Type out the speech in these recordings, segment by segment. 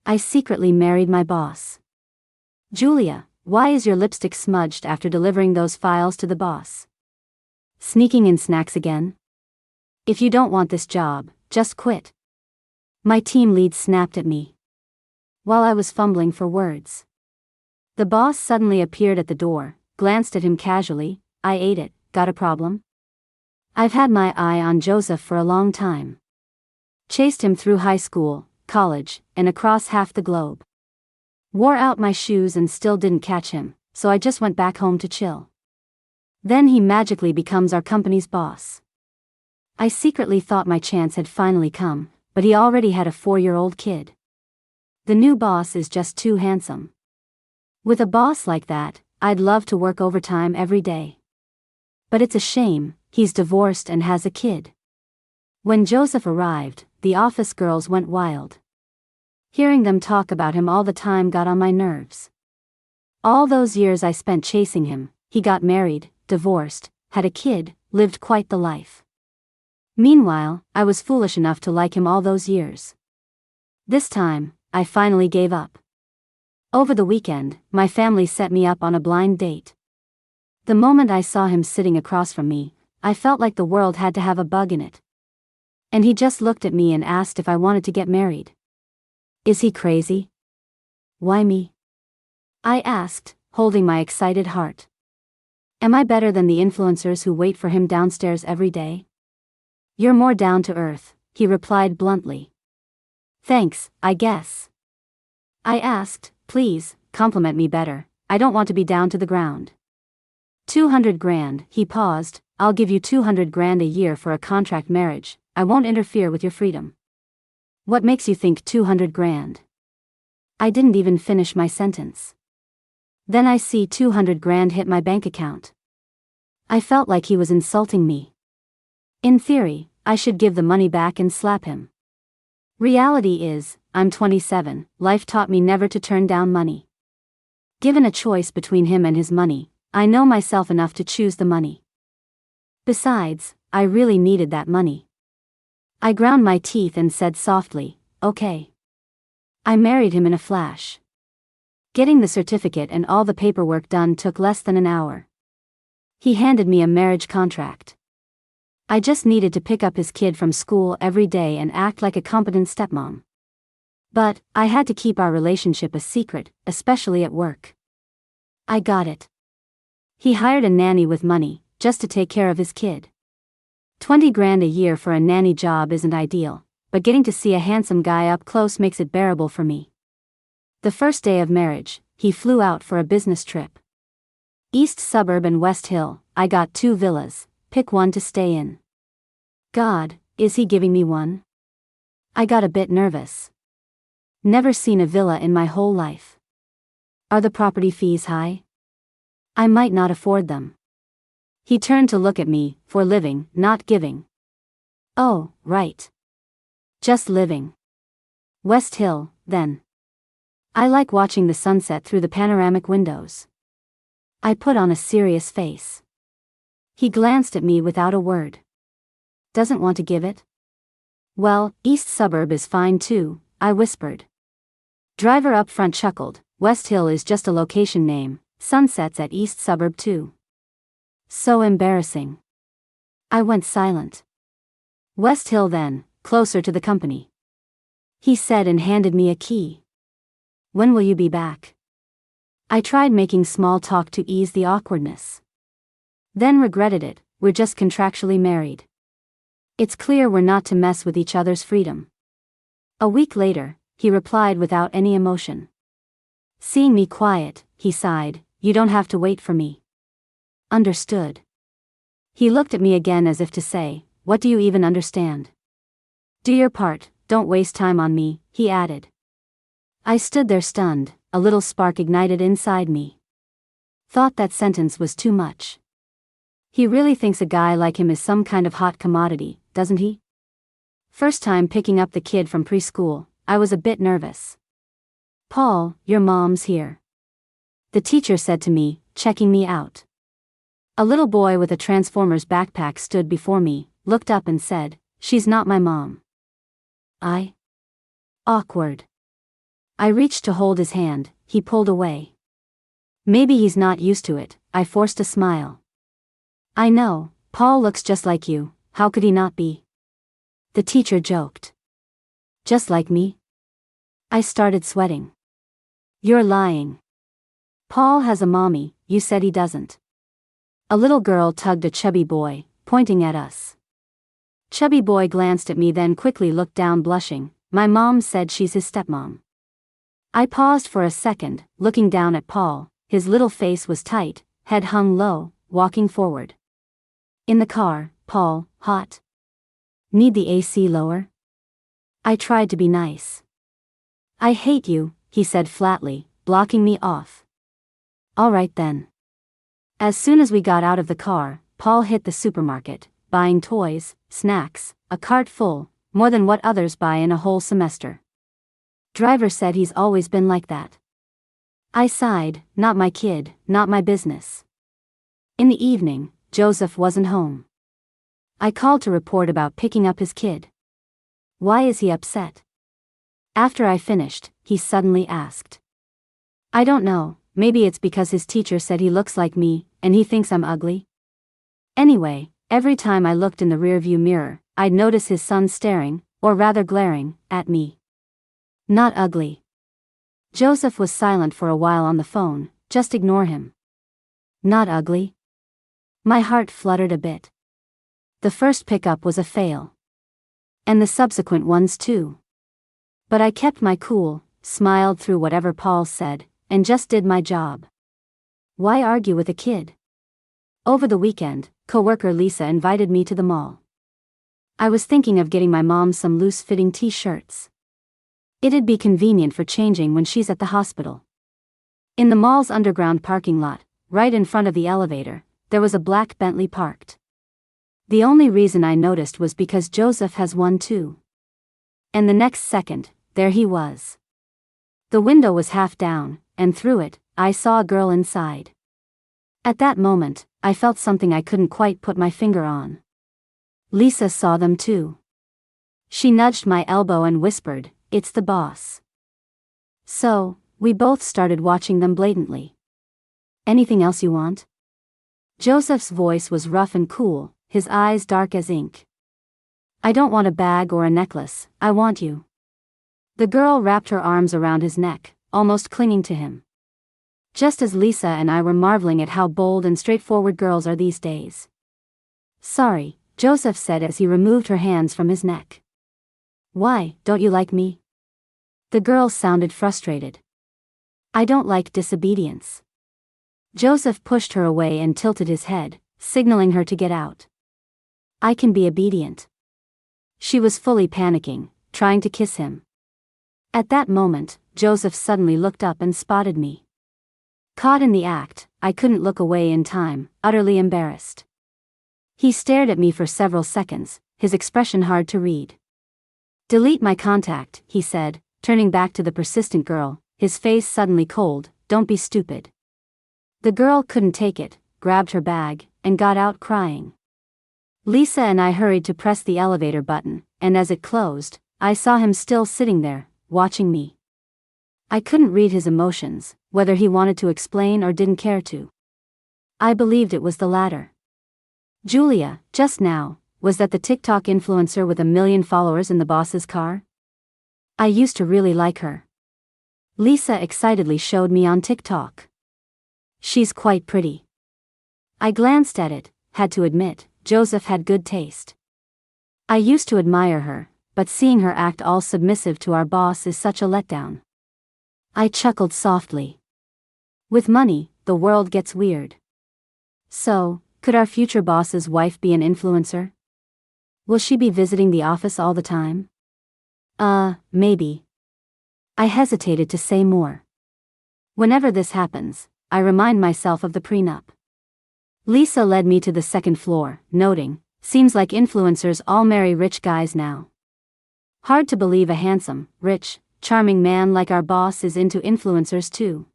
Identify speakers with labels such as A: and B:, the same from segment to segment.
A: I secretly married my boss. Julia, why is your lipstick smudged after delivering those files to the boss? Sneaking in snacks again? If you don't want this job, just quit. My team lead snapped at me. While I was fumbling for words, the boss suddenly appeared at the door, glanced at him casually. I ate it. Got a problem? I've had my eye on Joseph for a long time. Chased him through high school, college, and across half the globe. Wore out my shoes and still didn't catch him, so I just went back home to chill. Then he magically becomes our company's boss. I secretly thought my chance had finally come, but he already had a 4-year-old kid. The new boss is just too handsome. With a boss like that, I'd love to work overtime every day. But it's a shame, he's divorced and has a kid. When Joseph arrived, the office girls went wild. Hearing them talk about him all the time got on my nerves. All those years I spent chasing him, he got married, divorced, had a kid, lived quite the life. Meanwhile, I was foolish enough to like him all those years. This time, I finally gave up. Over the weekend, my family set me up on a blind date. The moment I saw him sitting across from me, I felt like the world had to have a bug in it. And he just looked at me and asked if I wanted to get married. Is he crazy? Why me? I asked, holding my excited heart. Am I better than the influencers who wait for him downstairs every day? You're more down to earth, he replied bluntly. Thanks, I guess. I asked, please, compliment me better, I don't want to be down to the ground. 200 grand, he paused. I'll give you 200 grand a year for a contract marriage, I won't interfere with your freedom. What makes you think 200 grand? I didn't even finish my sentence. Then I see 200 grand hit my bank account. I felt like he was insulting me. In theory, I should give the money back and slap him. Reality is, I'm 27, life taught me never to turn down money. Given a choice between him and his money, I know myself enough to choose the money. Besides, I really needed that money. I ground my teeth and said softly, okay. I married him in a flash. Getting the certificate and all the paperwork done took less than an hour. He handed me a marriage contract. I just needed to pick up his kid from school every day and act like a competent stepmom. But, I had to keep our relationship a secret, especially at work. I got it. He hired a nanny with money, just to take care of his kid. 20 grand a year for a nanny job isn't ideal, but getting to see a handsome guy up close makes it bearable for me. The first day of marriage, he flew out for a business trip. East Suburb and West Hill, I got 2 villas, pick one to stay in. God, is he giving me one? I got a bit nervous. Never seen a villa in my whole life. Are the property fees high? I might not afford them. He turned to look at me, for living, not giving. Oh, right. Just living. West Hill, then. I like watching the sunset through the panoramic windows. I put on a serious face. He glanced at me without a word. Doesn't want to give it? Well, East Suburb is fine too, I whispered. Driver up front chuckled. West Hill is just a location name, sunsets at East Suburb too. So embarrassing. I went silent. West Hill then, closer to the company. He said and handed me a key. When will you be back? I tried making small talk to ease the awkwardness. Then regretted it, we're just contractually married. It's clear we're not to mess with each other's freedom. A week later, he replied without any emotion. Seeing me quiet, he sighed, you don't have to wait for me. Understood. He looked at me again as if to say, what do you even understand? Do your part, don't waste time on me, he added. I stood there stunned, a little spark ignited inside me. Thought that sentence was too much. He really thinks a guy like him is some kind of hot commodity, doesn't he? First time picking up the kid from preschool, I was a bit nervous. Paul, your mom's here. The teacher said to me, checking me out. A little boy with a Transformers backpack stood before me, looked up and said, she's not my mom. Awkward. I reached to hold his hand, he pulled away. Maybe he's not used to it, I forced a smile. I know, Paul looks just like you, how could he not be? The teacher joked. Just like me? I started sweating. You're lying. Paul has a mommy, you said he doesn't. A little girl tugged a chubby boy, pointing at us. Chubby boy glanced at me then quickly looked down blushing. My mom said she's his stepmom. I paused for a second, looking down at Paul. His little face was tight, head hung low, walking forward. In the car, Paul, hot. Need the AC lower? I tried to be nice. I hate you, he said flatly, blocking me off. All right then. As soon as we got out of the car, Paul hit the supermarket, buying toys, snacks, a cart full, more than what others buy in a whole semester. Driver said he's always been like that. I sighed, not my kid, not my business. In the evening, Joseph wasn't home. I called to report about picking up his kid. Why is he upset? After I finished, he suddenly asked. I don't know, maybe it's because his teacher said he looks like me, and he thinks I'm ugly. Anyway, every time I looked in the rearview mirror, I'd notice his son staring, or rather glaring, at me. Not ugly. Joseph was silent for a while on the phone, just ignore him. Not ugly? My heart fluttered a bit. The first pickup was a fail. And the subsequent ones too. But I kept my cool, smiled through whatever Paul said, and just did my job. Why argue with a kid? Over the weekend, coworker Lisa invited me to the mall. I was thinking of getting my mom some loose-fitting t-shirts. It'd be convenient for changing when she's at the hospital. In the mall's underground parking lot, right in front of the elevator, there was a black Bentley parked. The only reason I noticed was because Joseph has one too. And the next second, there he was. The window was half down, and through it, I saw a girl inside. At that moment, I felt something I couldn't quite put my finger on. Lisa saw them too. She nudged my elbow and whispered, "It's the boss." So, we both started watching them blatantly. Anything else you want? Joseph's voice was rough and cool, his eyes dark as ink. I don't want a bag or a necklace, I want you. The girl wrapped her arms around his neck, almost clinging to him. Just as Lisa and I were marveling at how bold and straightforward girls are these days. Sorry, Joseph said as he removed her hands from his neck. Why, don't you like me? The girl sounded frustrated. I don't like disobedience. Joseph pushed her away and tilted his head, signaling her to get out. I can be obedient. She was fully panicking, trying to kiss him. At that moment, Joseph suddenly looked up and spotted me. Caught in the act, I couldn't look away in time, utterly embarrassed. He stared at me for several seconds, his expression hard to read. Delete my contact, he said, turning back to the persistent girl, his face suddenly cold. Don't be stupid. The girl couldn't take it, grabbed her bag, and got out crying. Lisa and I hurried to press the elevator button, and as it closed, I saw him still sitting there, watching me. I couldn't read his emotions, whether he wanted to explain or didn't care to. I believed it was the latter. Julia, just now, was that the TikTok influencer with 1 million followers in the boss's car? I used to really like her. Lisa excitedly showed me on TikTok. She's quite pretty. I glanced at it, had to admit, Joseph had good taste. I used to admire her, but seeing her act all submissive to our boss is such a letdown. I chuckled softly. With money, the world gets weird. So, could our future boss's wife be an influencer? Will she be visiting the office all the time? Maybe. I hesitated to say more. Whenever this happens, I remind myself of the prenup. Lisa led me to the second floor, noting, seems like influencers all marry rich guys now. Hard to believe a handsome, rich, charming man like our boss is into influencers too.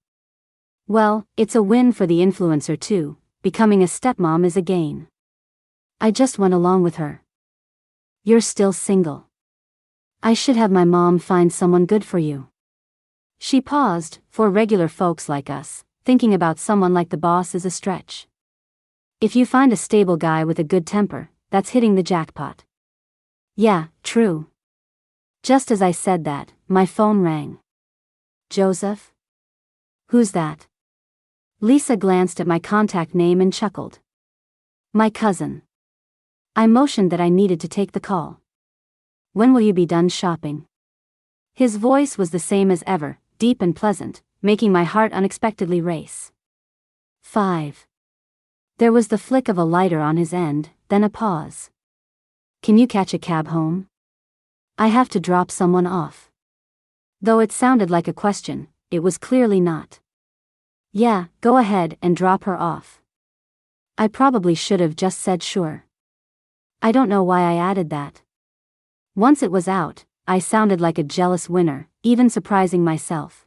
A: Well, it's a win for the influencer too, becoming a stepmom is a gain. I just went along with her. You're still single. I should have my mom find someone good for you. She paused. For regular folks like us, thinking about someone like the boss is a stretch. If you find a stable guy with a good temper, that's hitting the jackpot. Yeah, true. Just as I said that, my phone rang. Joseph? Who's that? Lisa glanced at my contact name and chuckled. My cousin. I motioned that I needed to take the call. When will you be done shopping? His voice was the same as ever, deep and pleasant, making my heart unexpectedly race. 5. There was the flick of a lighter on his end, then a pause. Can you catch a cab home? I have to drop someone off. Though it sounded like a question, it was clearly not. Yeah, go ahead and drop her off. I probably should have just said sure. I don't know why I added that. Once it was out, I sounded like a jealous winner, even surprising myself.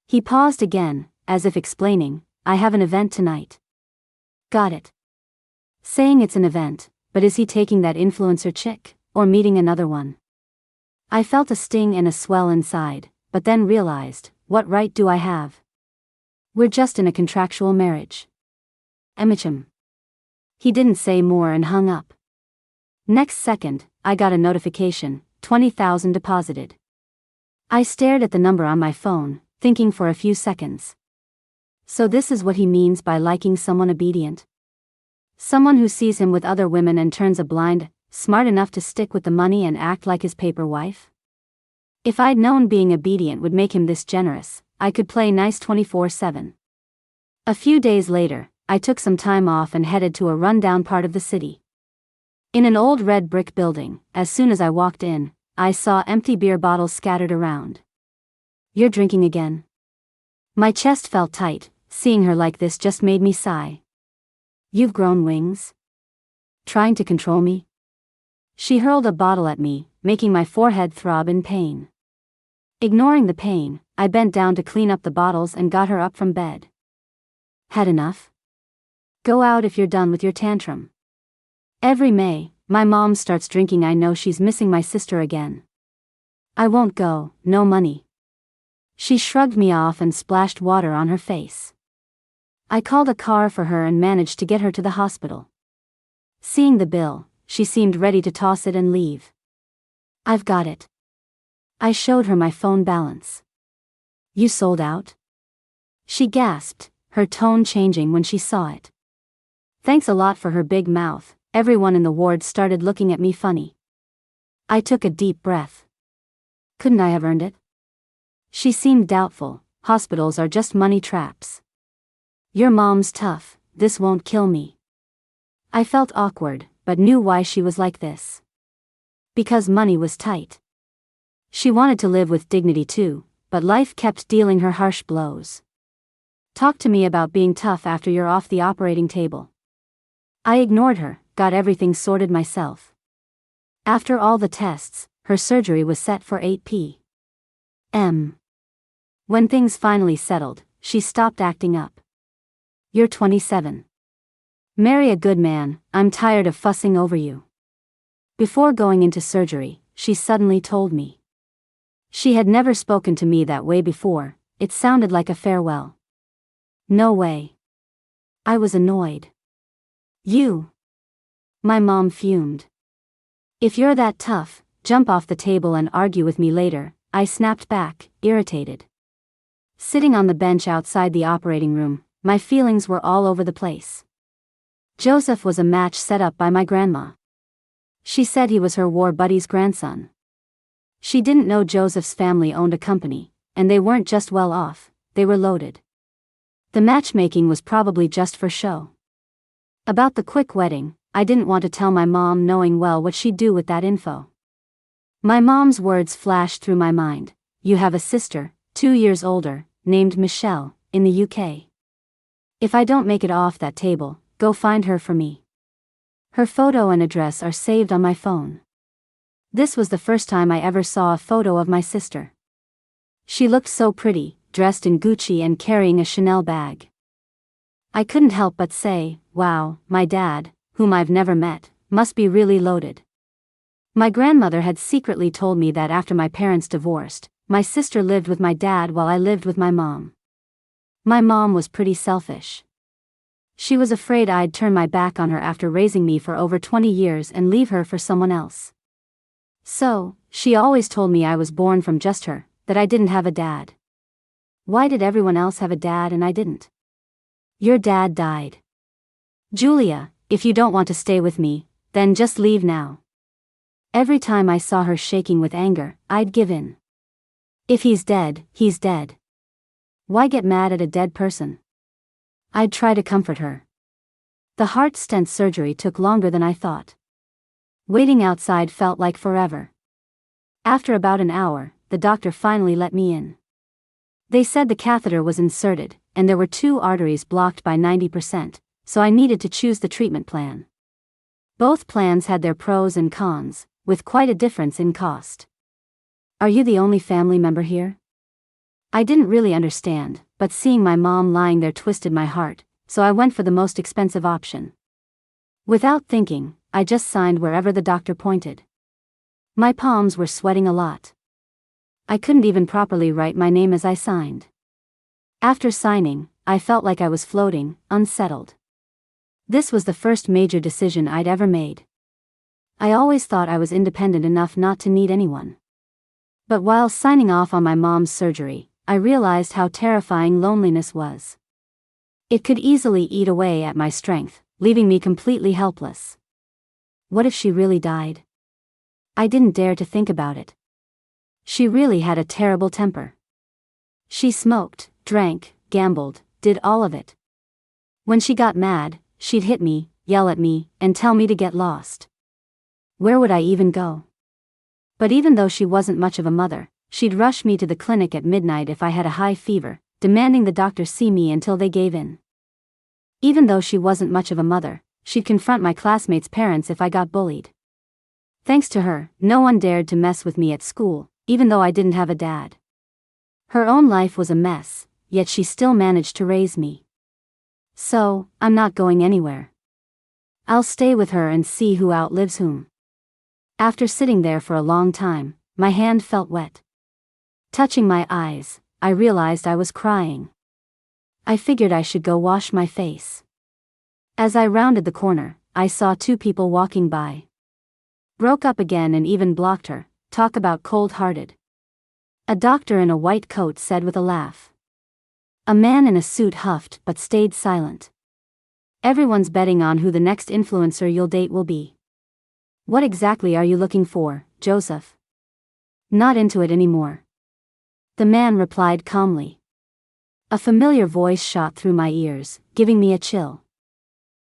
A: He paused again, as if explaining, I have an event tonight. Got it. Saying it's an event, but is he taking that influencer chick, or meeting another one? I felt a sting and a swell inside, but then realized, what right do I have? We're just in a contractual marriage. Emicham. He didn't say more and hung up. Next second, I got a notification, 20,000 deposited. I stared at the number on my phone, thinking for a few seconds. So this is what he means by liking someone obedient? Someone who sees him with other women and turns a blind, smart enough to stick with the money and act like his paper wife? If I'd known being obedient would make him this generous, I could play nice 24/7. A few days later, I took some time off and headed to a rundown part of the city. In an old red brick building, as soon as I walked in, I saw empty beer bottles scattered around. You're drinking again? My chest felt tight, seeing her like this just made me sigh. You've grown wings? Trying to control me? She hurled a bottle at me, making my forehead throb in pain. Ignoring the pain, I bent down to clean up the bottles and got her up from bed. Had enough? Go out if you're done with your tantrum. Every May, my mom starts drinking. I know she's missing my sister again. I won't go, no money. She shrugged me off and splashed water on her face. I called a car for her and managed to get her to the hospital. Seeing the bill, she seemed ready to toss it and leave. I've got it. I showed her my phone balance. You sold out? She gasped, her tone changing when she saw it. Thanks a lot for her big mouth. Everyone in the ward started looking at me funny. I took a deep breath. Couldn't I have earned it? She seemed doubtful. Hospitals are just money traps. Your mom's tough, this won't kill me. I felt awkward, but knew why she was like this. Because money was tight. She wanted to live with dignity too, but life kept dealing her harsh blows. Talk to me about being tough after you're off the operating table. I ignored her, got everything sorted myself. After all the tests, her surgery was set for 8 p.m. When things finally settled, she stopped acting up. You're 27. Marry a good man, I'm tired of fussing over you. Before going into surgery, she suddenly told me. She had never spoken to me that way before, it sounded like a farewell. No way. I was annoyed. You. My mom fumed. If you're that tough, jump off the table and argue with me later, I snapped back, irritated. Sitting on the bench outside the operating room, my feelings were all over the place. Joseph was a match set up by my grandma. She said he was her war buddy's grandson. She didn't know Joseph's family owned a company, and they weren't just well off, they were loaded. The matchmaking was probably just for show. About the quick wedding, I didn't want to tell my mom, knowing well what she'd do with that info. My mom's words flashed through my mind. You have a sister, 2 years older, named Michelle, in the UK. If I don't make it off that table, go find her for me. Her photo and address are saved on my phone. This was the first time I ever saw a photo of my sister. She looked so pretty, dressed in Gucci and carrying a Chanel bag. I couldn't help but say, wow, my dad, whom I've never met, must be really loaded. My grandmother had secretly told me that after my parents divorced, my sister lived with my dad while I lived with my mom. My mom was pretty selfish. She was afraid I'd turn my back on her after raising me for over 20 years and leave her for someone else. So, she always told me I was born from just her, that I didn't have a dad. Why did everyone else have a dad and I didn't? Your dad died. Julia, if you don't want to stay with me, then just leave now. Every time I saw her shaking with anger, I'd give in. If he's dead, he's dead. Why get mad at a dead person? I'd try to comfort her. The heart stent surgery took longer than I thought. Waiting outside felt like forever. After about an hour, the doctor finally let me in. They said the catheter was inserted, and there were 2 arteries blocked by 90%, so I needed to choose the treatment plan. Both plans had their pros and cons, with quite a difference in cost. Are you the only family member here? I didn't really understand, but seeing my mom lying there twisted my heart, so I went for the most expensive option. Without thinking, I just signed wherever the doctor pointed. My palms were sweating a lot. I couldn't even properly write my name as I signed. After signing, I felt like I was floating, unsettled. This was the first major decision I'd ever made. I always thought I was independent enough not to need anyone. But while signing off on my mom's surgery, I realized how terrifying loneliness was. It could easily eat away at my strength, leaving me completely helpless. What if she really died? I didn't dare to think about it. She really had a terrible temper. She smoked, drank, gambled, did all of it. When she got mad, she'd hit me, yell at me, and tell me to get lost. Where would I even go? But even though she wasn't much of a mother, she'd rush me to the clinic at midnight if I had a high fever, demanding the doctor see me until they gave in. Even though she wasn't much of a mother, she'd confront my classmates' parents if I got bullied. Thanks to her, no one dared to mess with me at school, even though I didn't have a dad. Her own life was a mess, yet she still managed to raise me. So, I'm not going anywhere. I'll stay with her and see who outlives whom. After sitting there for a long time, my hand felt wet. Touching my eyes, I realized I was crying. I figured I should go wash my face. As I rounded the corner, I saw 2 people walking by. Broke up again and even blocked her. Talk about cold-hearted. A doctor in a white coat said with a laugh. A man in a suit huffed but stayed silent. Everyone's betting on who the next influencer you'll date will be. What exactly are you looking for, Joseph? Not into it anymore. The man replied calmly. A familiar voice shot through my ears, giving me a chill.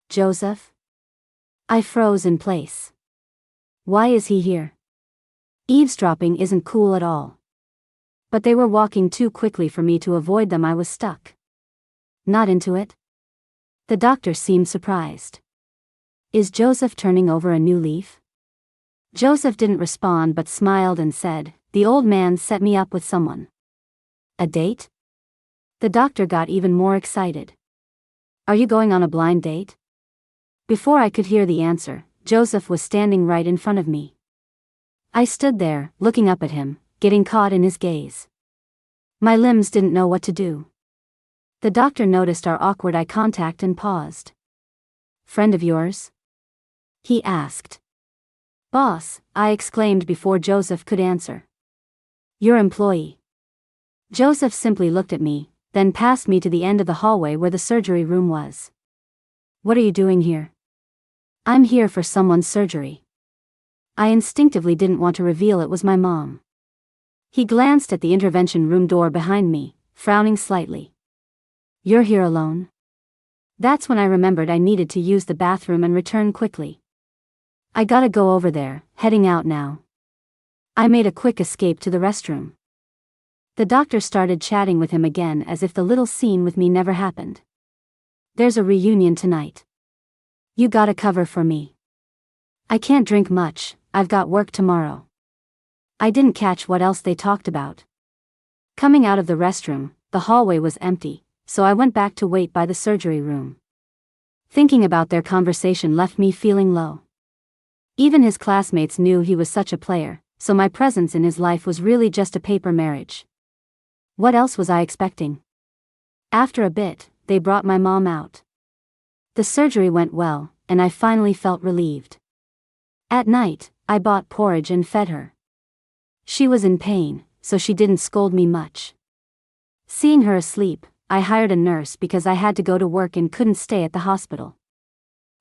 A: Joseph? I froze in place. Why is he here? Eavesdropping isn't cool at all. But they were walking too quickly for me to avoid them. I was stuck. Not into it? The doctor seemed surprised. Is Joseph turning over a new leaf? Joseph didn't respond but smiled and said, the old man set me up with someone. A date? The doctor got even more excited. Are you going on a blind date? Before I could hear the answer, Joseph was standing right in front of me. I stood there, looking up at him, getting caught in his gaze. My limbs didn't know what to do. The doctor noticed our awkward eye contact and paused. Friend of yours? He asked. Boss, I exclaimed before Joseph could answer. Your employee. Joseph simply looked at me, then passed me to the end of the hallway where the surgery room was. What are you doing here? I'm here for someone's surgery. I instinctively didn't want to reveal it was my mom. He glanced at the intervention room door behind me, frowning slightly. You're here alone? That's when I remembered I needed to use the bathroom and return quickly. I gotta go over there, heading out now. I made a quick escape to the restroom. The doctor started chatting with him again as if the little scene with me never happened. There's a reunion tonight. You gotta cover for me. I can't drink much, I've got work tomorrow. I didn't catch what else they talked about. Coming out of the restroom, the hallway was empty, so I went back to wait by the surgery room. Thinking about their conversation left me feeling low. Even his classmates knew he was such a player, so my presence in his life was really just a paper marriage. What else was I expecting? After a bit, they brought my mom out. The surgery went well, and I finally felt relieved. At night, I bought porridge and fed her. She was in pain, so she didn't scold me much. Seeing her asleep, I hired a nurse because I had to go to work and couldn't stay at the hospital.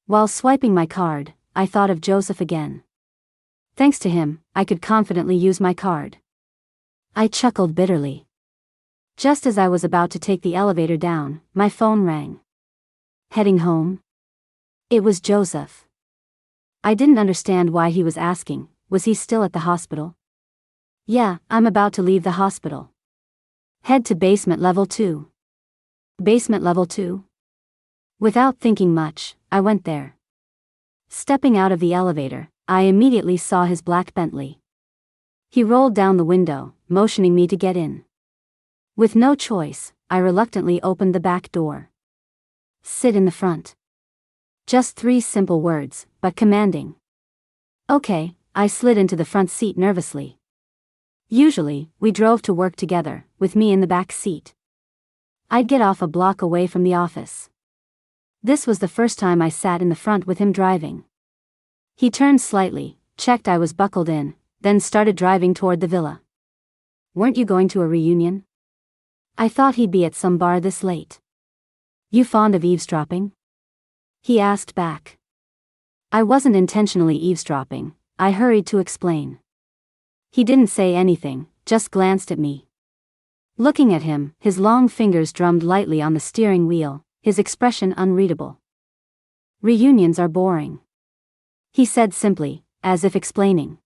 A: While swiping my card, I thought of Joseph again. Thanks to him, I could confidently use my card. I chuckled bitterly. Just as I was about to take the elevator down, my phone rang. Heading home? It was Joseph. I didn't understand why he was asking. Was he still at the hospital? Yeah, I'm about to leave the hospital. Head to basement level 2. Basement level 2? Without thinking much, I went there. Stepping out of the elevator, I immediately saw his black Bentley. He rolled down the window, motioning me to get in. With no choice, I reluctantly opened the back door. Sit in the front. Just 3 simple words, but commanding. Okay, I slid into the front seat nervously. Usually, we drove to work together, with me in the back seat. I'd get off a block away from the office. This was the first time I sat in the front with him driving. He turned slightly, checked I was buckled in, then started driving toward the villa. Weren't you going to a reunion? I thought he'd be at some bar this late. You fond of eavesdropping? He asked back. I wasn't intentionally eavesdropping, I hurried to explain. He didn't say anything, just glanced at me. Looking at him, his long fingers drummed lightly on the steering wheel, his expression unreadable. Reunions are boring. He said simply, as if explaining.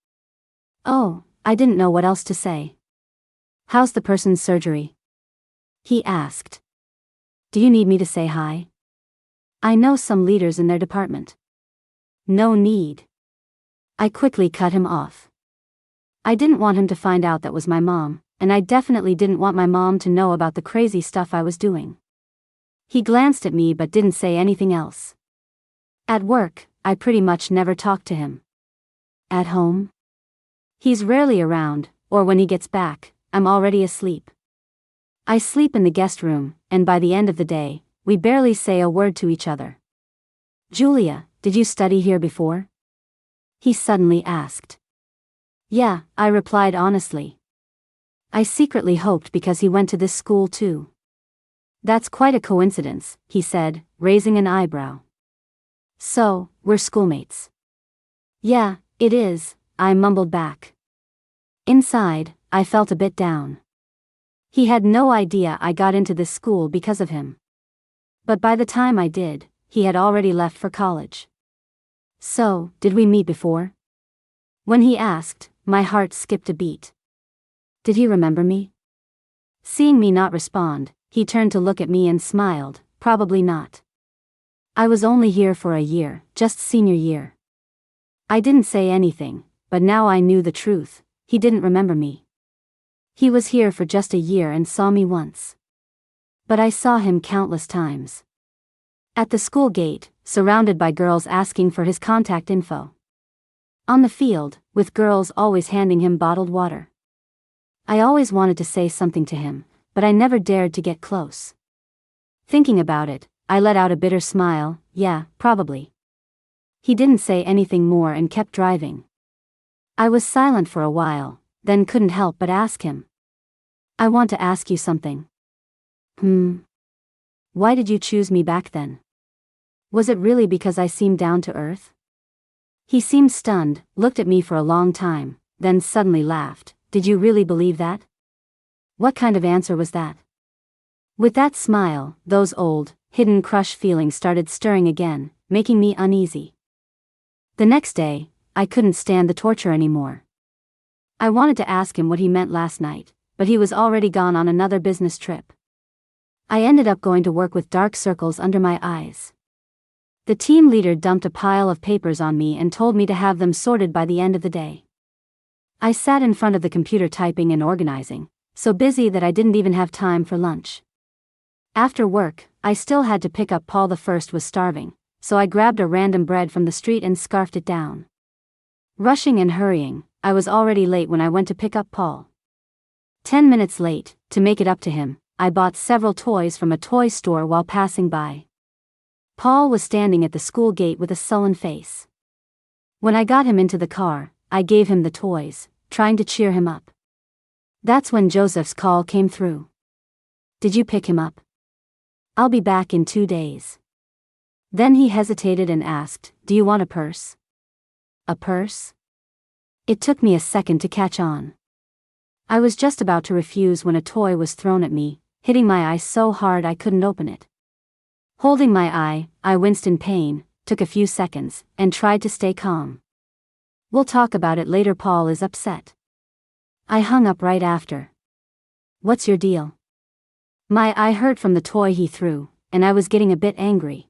A: Oh, I didn't know what else to say. How's the person's surgery? He asked. Do you need me to say hi? I know some leaders in their department. No need. I quickly cut him off. I didn't want him to find out that was my mom, and I definitely didn't want my mom to know about the crazy stuff I was doing. He glanced at me but didn't say anything else. At work, I pretty much never talked to him. At home? He's rarely around, or when he gets back, I'm already asleep. I sleep in the guest room, and by the end of the day, we barely say a word to each other. Julia, did you study here before? He suddenly asked. Yeah, I replied honestly. I secretly hoped because he went to this school too. That's quite a coincidence, he said, raising an eyebrow. So, we're schoolmates. Yeah, it is, I mumbled back. Inside, I felt a bit down. He had no idea I got into this school because of him. But by the time I did, he had already left for college. So, did we meet before? When he asked, my heart skipped a beat. Did he remember me? Seeing me not respond, he turned to look at me and smiled, probably not. I was only here for a year, just senior year. I didn't say anything, but now I knew the truth, he didn't remember me. He was here for just a year and saw me once. But I saw him countless times. At the school gate, surrounded by girls asking for his contact info. On the field, with girls always handing him bottled water. I always wanted to say something to him, but I never dared to get close. Thinking about it, I let out a bitter smile. Yeah, probably. He didn't say anything more and kept driving. I was silent for a while, then couldn't help but ask him. I want to ask you something. Why did you choose me back then? Was it really because I seemed down to earth? He seemed stunned, looked at me for a long time, then suddenly laughed. Did you really believe that? What kind of answer was that? With that smile, those old, hidden crush feelings started stirring again, making me uneasy. The next day, I couldn't stand the torture anymore. I wanted to ask him what he meant last night, but he was already gone on another business trip. I ended up going to work with dark circles under my eyes. The team leader dumped a pile of papers on me and told me to have them sorted by the end of the day. I sat in front of the computer typing and organizing, so busy that I didn't even have time for lunch. After work, I still had to pick up Paul. The first was starving, so I grabbed a random bread from the street and scarfed it down. Rushing and hurrying, I was already late when I went to pick up Paul. 10 minutes late, to make it up to him, I bought several toys from a toy store while passing by. Paul was standing at the school gate with a sullen face. When I got him into the car, I gave him the toys, trying to cheer him up. That's when Joseph's call came through. Did you pick him up? I'll be back in 2 days. Then he hesitated and asked, do you want a purse? A purse? It took me a second to catch on. I was just about to refuse when a toy was thrown at me, hitting my eye so hard I couldn't open it. Holding my eye, I winced in pain, took a few seconds, and tried to stay calm. We'll talk about it later. Paul is upset. I hung up right after. What's your deal? My eye hurt from the toy he threw, and I was getting a bit angry.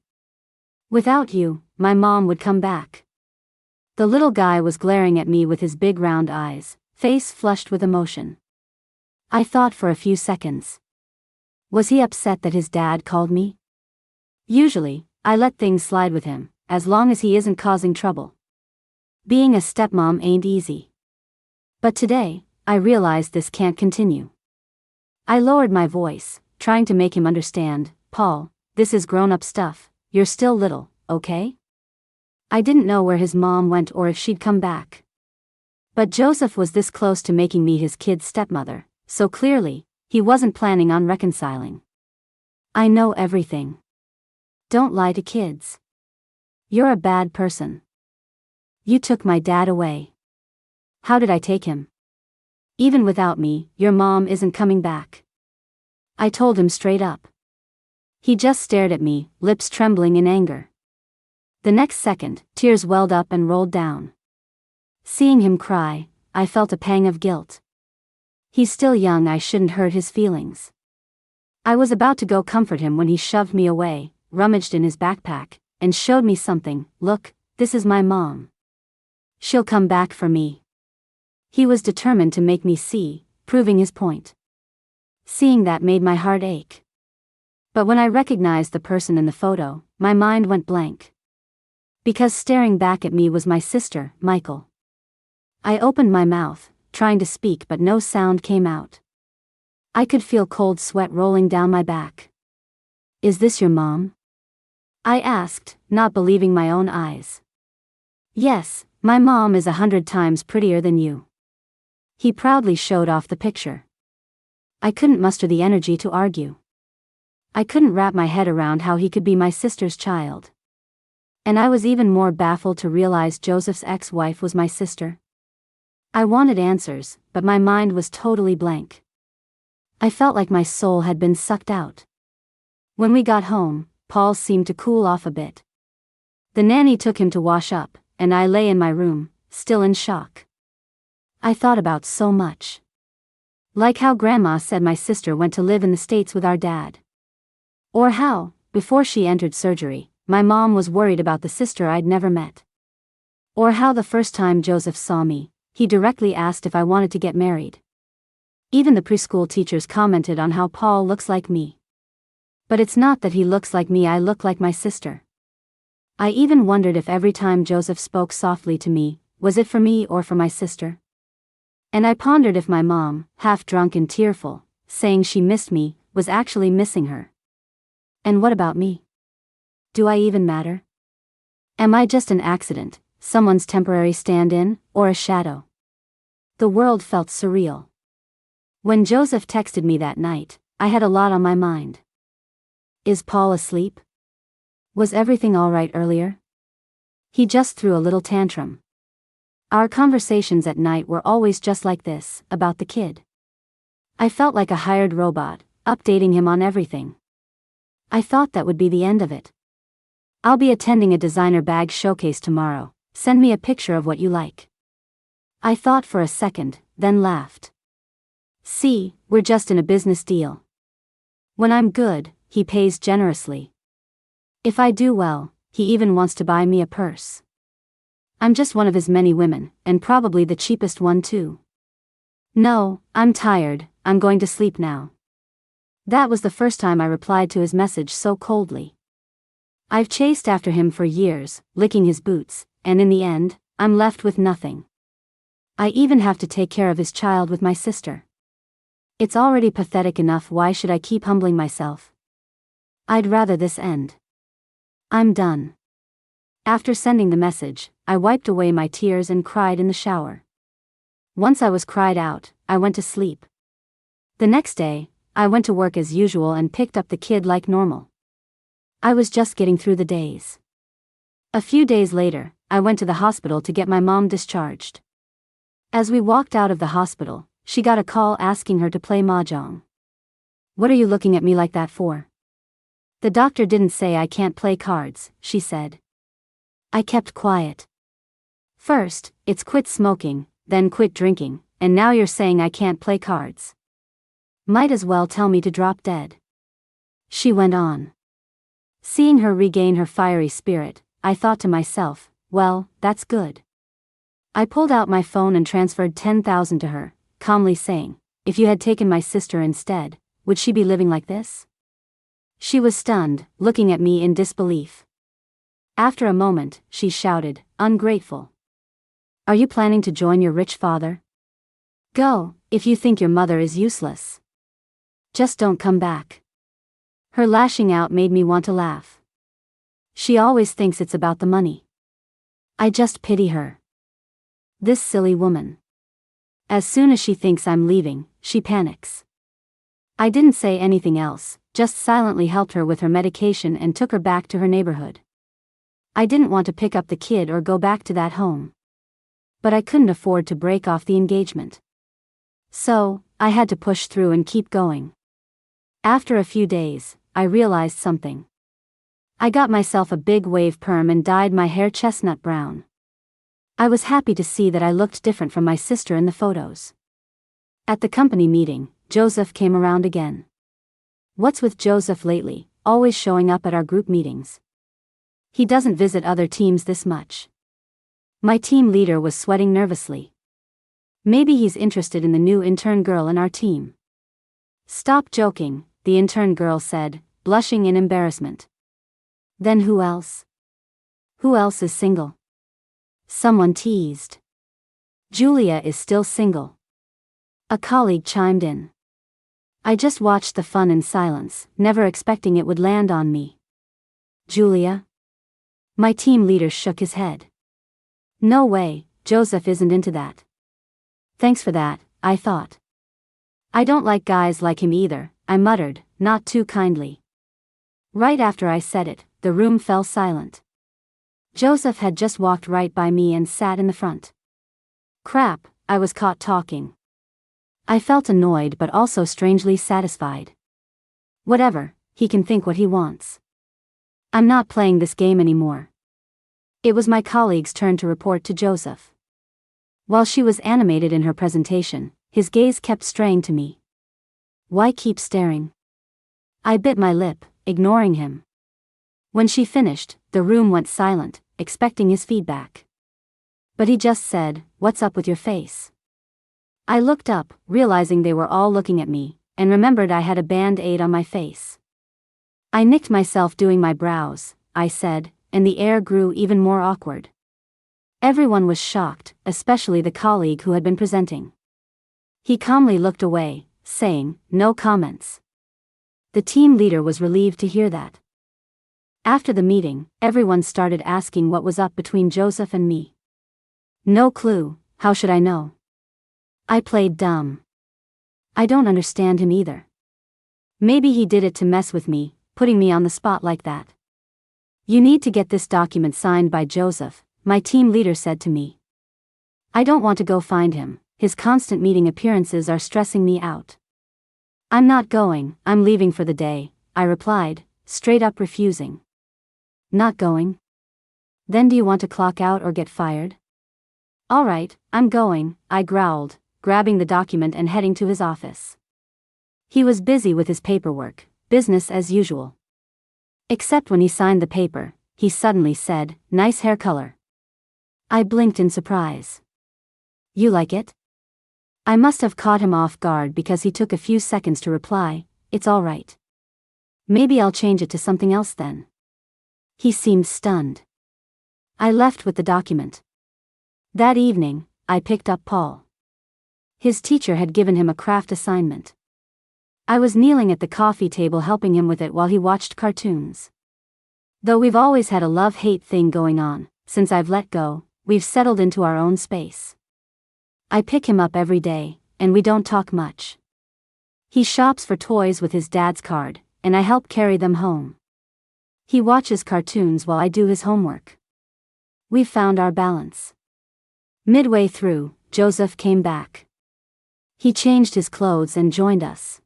A: Without you, my mom would come back. The little guy was glaring at me with his big round eyes, face flushed with emotion. I thought for a few seconds. Was he upset that his dad called me? Usually, I let things slide with him, as long as he isn't causing trouble. Being a stepmom ain't easy. But today, I realized this can't continue. I lowered my voice, trying to make him understand. Paul, this is grown-up stuff, you're still little, okay? I didn't know where his mom went or if she'd come back. But Joseph was this close to making me his kid's stepmother, so clearly, he wasn't planning on reconciling. I know everything. Don't lie to kids. You're a bad person. You took my dad away. How did I take him? Even without me, your mom isn't coming back. I told him straight up. He just stared at me, lips trembling in anger. The next second, tears welled up and rolled down. Seeing him cry, I felt a pang of guilt. He's still young, I shouldn't hurt his feelings. I was about to go comfort him when he shoved me away, rummaged in his backpack, and showed me something. Look, this is my mom. She'll come back for me. He was determined to make me see, proving his point. Seeing that made my heart ache. But when I recognized the person in the photo, my mind went blank. Because staring back at me was my sister, Michael. I opened my mouth, trying to speak, but no sound came out. I could feel cold sweat rolling down my back. Is this your mom? I asked, not believing my own eyes. Yes, my mom is 100 times prettier than you. He proudly showed off the picture. I couldn't muster the energy to argue. I couldn't wrap my head around how he could be my sister's child. And I was even more baffled to realize Joseph's ex-wife was my sister. I wanted answers, but my mind was totally blank. I felt like my soul had been sucked out. When we got home, Paul seemed to cool off a bit. The nanny took him to wash up, and I lay in my room, still in shock. I thought about so much. Like how Grandma said my sister went to live in the States with our dad. Or how, before she entered surgery, my mom was worried about the sister I'd never met. Or how the first time Joseph saw me, he directly asked if I wanted to get married. Even the preschool teachers commented on how Paul looks like me. But it's not that he looks like me, I look like my sister. I even wondered if every time Joseph spoke softly to me, was it for me or for my sister? And I pondered if my mom, half drunk and tearful, saying she missed me, was actually missing her. And what about me? Do I even matter? Am I just an accident, someone's temporary stand-in, or a shadow? The world felt surreal. When Joseph texted me that night, I had a lot on my mind. Is Paul asleep? Was everything all right earlier? He just threw a little tantrum. Our conversations at night were always just like this, about the kid. I felt like a hired robot, updating him on everything. I thought that would be the end of it. I'll be attending a designer bag showcase tomorrow, send me a picture of what you like. I thought for a second, then laughed. See, we're just in a business deal. When I'm good, he pays generously. If I do well, he even wants to buy me a purse. I'm just one of his many women, and probably the cheapest one too. No, I'm tired, I'm going to sleep now. That was the first time I replied to his message so coldly. I've chased after him for years, licking his boots, and in the end, I'm left with nothing. I even have to take care of his child with my sister. It's already pathetic enough, why should I keep humbling myself? I'd rather this end. I'm done. After sending the message, I wiped away my tears and cried in the shower. Once I was cried out, I went to sleep. The next day, I went to work as usual and picked up the kid like normal. I was just getting through the days. A few days later, I went to the hospital to get my mom discharged. As we walked out of the hospital, she got a call asking her to play mahjong. "What are you looking at me like that for?" "The doctor didn't say I can't play cards," she said. I kept quiet. "First, it's quit smoking, then quit drinking, and now you're saying I can't play cards. Might as well tell me to drop dead." She went on. Seeing her regain her fiery spirit, I thought to myself, well, that's good. I pulled out my phone and transferred 10,000 to her, calmly saying, "If you had taken my sister instead, would she be living like this?" She was stunned, looking at me in disbelief. After a moment, she shouted, "Ungrateful. Are you planning to join your rich father? Go, if you think your mother is useless. Just don't come back." Her lashing out made me want to laugh. She always thinks it's about the money. I just pity her. This silly woman. As soon as she thinks I'm leaving, she panics. I didn't say anything else, just silently helped her with her medication and took her back to her neighborhood. I didn't want to pick up the kid or go back to that home. But I couldn't afford to break off the engagement. So, I had to push through and keep going. After a few days, I realized something. I got myself a big wave perm and dyed my hair chestnut brown. I was happy to see that I looked different from my sister in the photos. At the company meeting, Joseph came around again. What's with Joseph lately, always showing up at our group meetings? He doesn't visit other teams this much. My team leader was sweating nervously. Maybe he's interested in the new intern girl in our team. "Stop joking," the intern girl said, blushing in embarrassment. "Then who else? Who else is single?" Someone teased. "Julia is still single." A colleague chimed in. I just watched the fun in silence, never expecting it would land on me. "Julia?" My team leader shook his head. "No way, Joseph isn't into that." "Thanks for that," I thought. "I don't like guys like him either," I muttered, not too kindly. Right after I said it, the room fell silent. Joseph had just walked right by me and sat in the front. Crap, I was caught talking. I felt annoyed but also strangely satisfied. Whatever, he can think what he wants. I'm not playing this game anymore. It was my colleague's turn to report to Joseph. While she was animated in her presentation, his gaze kept straying to me. Why keep staring? I bit my lip, ignoring him. When she finished, the room went silent, expecting his feedback. But he just said, "What's up with your face?" I looked up, realizing they were all looking at me, and remembered I had a band-aid on my face. "I nicked myself doing my brows," I said, and the air grew even more awkward. Everyone was shocked, especially the colleague who had been presenting. He calmly looked away, saying, "No comments." The team leader was relieved to hear that. After the meeting, everyone started asking what was up between Joseph and me. No clue, how should I know? I played dumb. I don't understand him either. Maybe he did it to mess with me, putting me on the spot like that. "You need to get this document signed by Joseph," my team leader said to me. I don't want to go find him, his constant meeting appearances are stressing me out. "I'm not going, I'm leaving for the day," I replied, straight up refusing. "Not going? Then do you want to clock out or get fired?" "All right, I'm going," I growled, grabbing the document and heading to his office. He was busy with his paperwork, business as usual. Except when he signed the paper, he suddenly said, "Nice hair color." I blinked in surprise. "You like it?" I must have caught him off guard because he took a few seconds to reply, "It's all right. Maybe I'll change it to something else then." He seemed stunned. I left with the document. That evening, I picked up Paul. His teacher had given him a craft assignment. I was kneeling at the coffee table helping him with it while he watched cartoons. Though we've always had a love-hate thing going on, since I've let go, we've settled into our own space. I pick him up every day, and we don't talk much. He shops for toys with his dad's card, and I help carry them home. He watches cartoons while I do his homework. We've found our balance. Midway through, Joseph came back. He changed his clothes and joined us.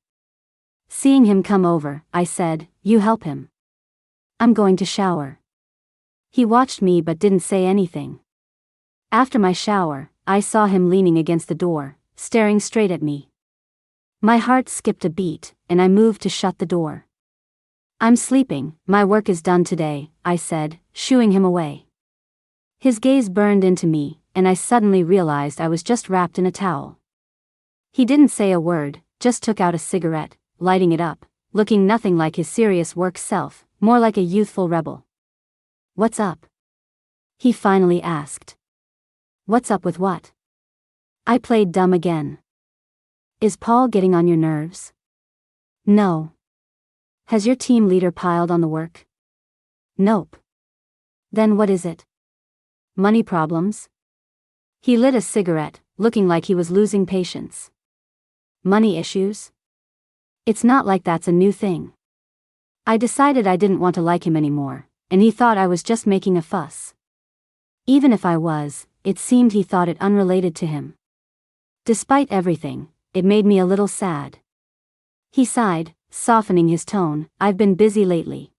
A: Seeing him come over, I said, "You help him. I'm going to shower." He watched me but didn't say anything. After my shower, I saw him leaning against the door, staring straight at me. My heart skipped a beat, and I moved to shut the door. "I'm sleeping, my work is done today," I said, shooing him away. His gaze burned into me, and I suddenly realized I was just wrapped in a towel. He didn't say a word, just took out a cigarette, lighting it up, looking nothing like his serious work self, more like a youthful rebel. "What's up?" he finally asked. "What's up with what?" I played dumb again. "Is Paul getting on your nerves?" "No." "Has your team leader piled on the work?" "Nope." "Then what is it?" "Money problems?" He lit a cigarette, looking like he was losing patience. "Money issues?" "It's not like that's a new thing." I decided I didn't want to like him anymore, and he thought I was just making a fuss. Even if I was, it seemed he thought it unrelated to him. Despite everything, it made me a little sad. He sighed, softening his tone, "I've been busy lately.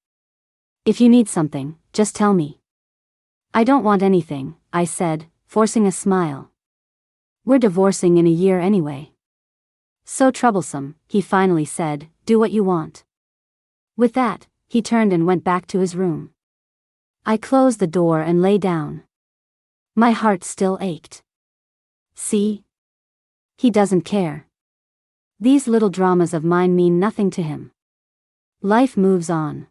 A: If you need something, just tell me." "I don't want anything," I said, forcing a smile. "We're divorcing in a year anyway." "So troublesome," he finally said, "do what you want." With that, he turned and went back to his room. I closed the door and lay down. My heart still ached. See? He doesn't care. These little dramas of mine mean nothing to him. Life moves on.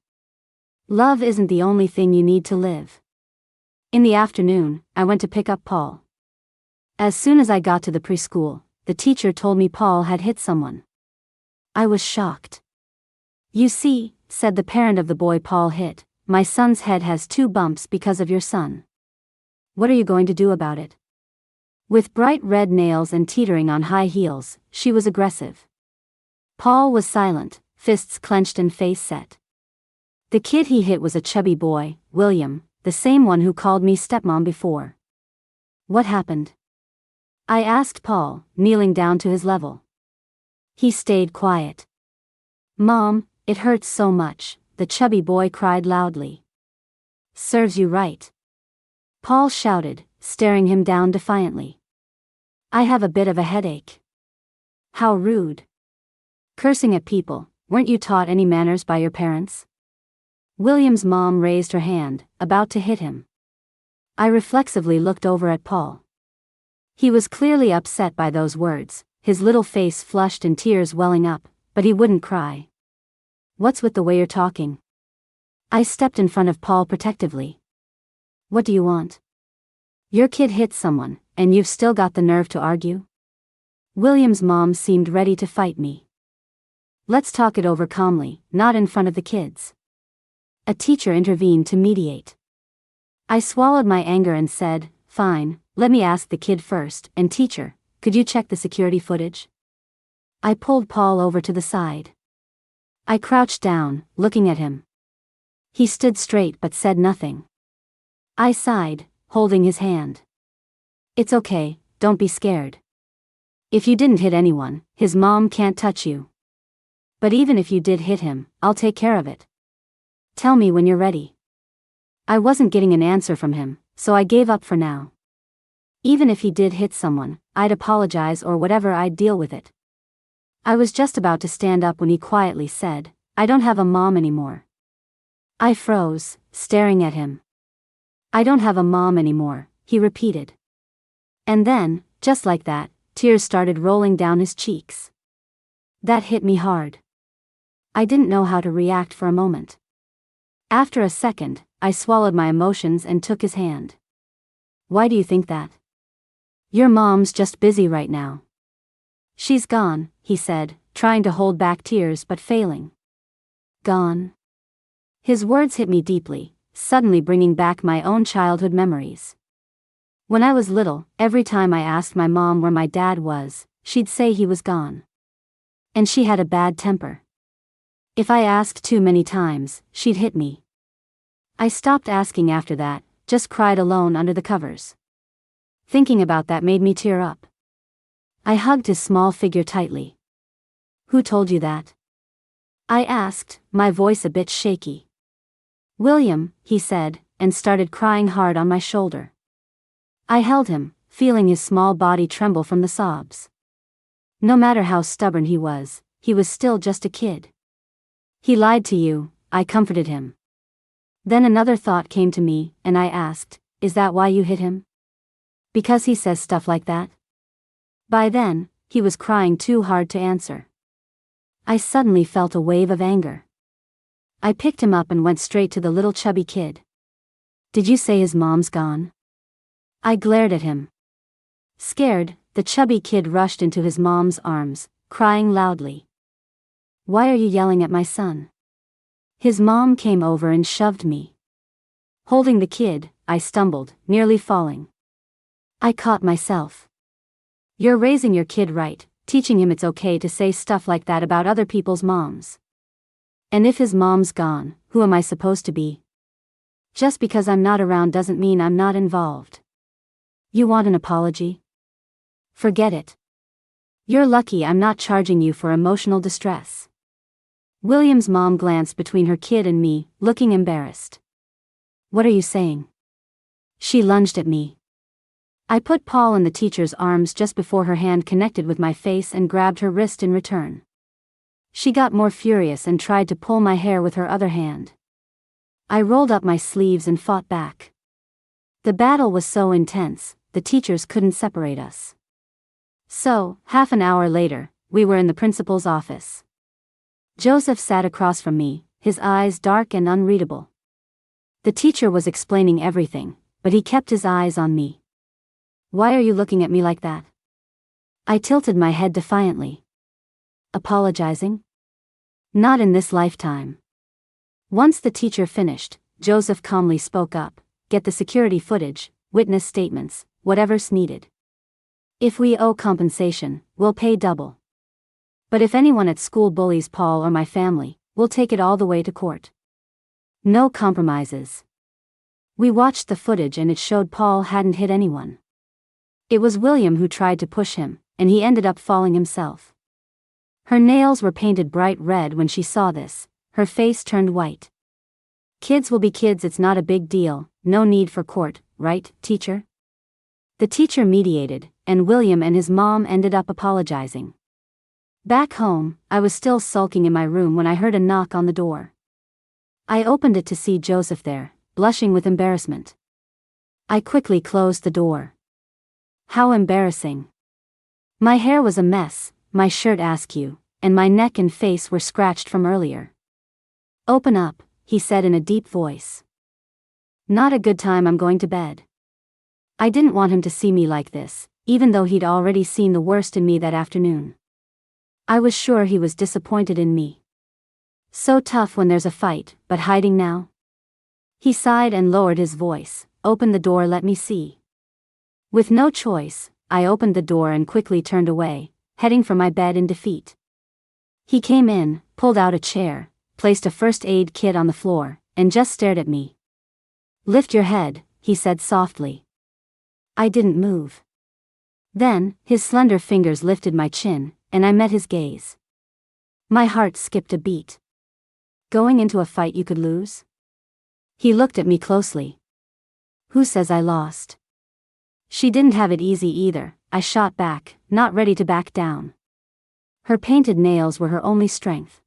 A: Love isn't the only thing you need to live. In the afternoon, I went to pick up Paul. As soon as I got to the preschool, the teacher told me Paul had hit someone. I was shocked. "You see," said the parent of the boy Paul hit, "my son's head has 2 bumps because of your son. What are you going to do about it?" With bright red nails and teetering on high heels, she was aggressive. Paul was silent, fists clenched and face set. The kid he hit was a chubby boy, William, the same one who called me stepmom before. "What happened?" I asked Paul, kneeling down to his level. He stayed quiet. "Mom, it hurts so much," the chubby boy cried loudly. "Serves you right," Paul shouted, staring him down defiantly. "I have a bit of a headache." "How rude." "Cursing at people, weren't you taught any manners by your parents?" William's mom raised her hand, about to hit him. I reflexively looked over at Paul. He was clearly upset by those words, his little face flushed and tears welling up, but he wouldn't cry. "What's with the way you're talking?" I stepped in front of Paul protectively. "What do you want?" "Your kid hit someone, and you've still got the nerve to argue?" William's mom seemed ready to fight me. "Let's talk it over calmly, not in front of the kids." A teacher intervened to mediate. I swallowed my anger and said, "Fine, let me ask the kid first, and teacher, could you check the security footage?" I pulled Paul over to the side. I crouched down, looking at him. He stood straight but said nothing. I sighed, holding his hand. "It's okay, don't be scared. If you didn't hit anyone, his mom can't touch you. But even if you did hit him, I'll take care of it. Tell me when you're ready." I wasn't getting an answer from him, so I gave up for now. Even if he did hit someone, I'd apologize or whatever, I'd deal with it. I was just about to stand up when he quietly said, "I don't have a mom anymore." I froze, staring at him. "I don't have a mom anymore," he repeated. And then, just like that, tears started rolling down his cheeks. That hit me hard. I didn't know how to react for a moment. After a second, I swallowed my emotions and took his hand. "Why do you think that?" Your mom's just busy right now. She's gone, he said, trying to hold back tears but failing. Gone? His words hit me deeply, suddenly bringing back my own childhood memories. When I was little, every time I asked my mom where my dad was, she'd say he was gone. And she had a bad temper. If I asked too many times, she'd hit me. I stopped asking after that, just cried alone under the covers. Thinking about that made me tear up. I hugged his small figure tightly. Who told you that? I asked, my voice a bit shaky. William, he said, and started crying hard on my shoulder. I held him, feeling his small body tremble from the sobs. No matter how stubborn he was still just a kid. He lied to you, I comforted him. Then another thought came to me, and I asked, is that why you hit him? Because he says stuff like that? By then, he was crying too hard to answer. I suddenly felt a wave of anger. I picked him up and went straight to the little chubby kid. Did you say his mom's gone? I glared at him. Scared, the chubby kid rushed into his mom's arms, crying loudly. Why are you yelling at my son? His mom came over and shoved me. Holding the kid, I stumbled, nearly falling. I caught myself. You're raising your kid right, teaching him it's okay to say stuff like that about other people's moms. And if his mom's gone, who am I supposed to be? Just because I'm not around doesn't mean I'm not involved. You want an apology? Forget it. You're lucky I'm not charging you for emotional distress. William's mom glanced between her kid and me, looking embarrassed. What are you saying? She lunged at me. I put Paul in the teacher's arms just before her hand connected with my face and grabbed her wrist in return. She got more furious and tried to pull my hair with her other hand. I rolled up my sleeves and fought back. The battle was so intense, the teachers couldn't separate us. So, half an hour later, we were in the principal's office. Joseph sat across from me, his eyes dark and unreadable. The teacher was explaining everything, but he kept his eyes on me. Why are you looking at me like that? I tilted my head defiantly. Apologizing? Not in this lifetime. Once the teacher finished, Joseph calmly spoke up. Get the security footage, witness statements, whatever's needed. If we owe compensation, we'll pay double. But if anyone at school bullies Paul or my family, we'll take it all the way to court. No compromises. We watched the footage and it showed Paul hadn't hit anyone. It was William who tried to push him, and he ended up falling himself. Her nails were painted bright red when she saw this, her face turned white. Kids will be kids, it's not a big deal, no need for court, right, teacher? The teacher mediated, and William and his mom ended up apologizing. Back home, I was still sulking in my room when I heard a knock on the door. I opened it to see Joseph there, blushing with embarrassment. I quickly closed the door. How embarrassing. My hair was a mess, my shirt askew, and my neck and face were scratched from earlier. Open up, he said in a deep voice. Not a good time, I'm going to bed. I didn't want him to see me like this, even though he'd already seen the worst in me that afternoon. I was sure he was disappointed in me. So tough when there's a fight, but hiding now? He sighed and lowered his voice. Open the door, let me see. With no choice, I opened the door and quickly turned away, heading for my bed in defeat. He came in, pulled out a chair, placed a first aid kit on the floor, and just stared at me. Lift your head, he said softly. I didn't move. Then, his slender fingers lifted my chin, and I met his gaze. My heart skipped a beat. Going into a fight you could lose? He looked at me closely. Who says I lost? She didn't have it easy either, I shot back, not ready to back down. Her painted nails were her only strength.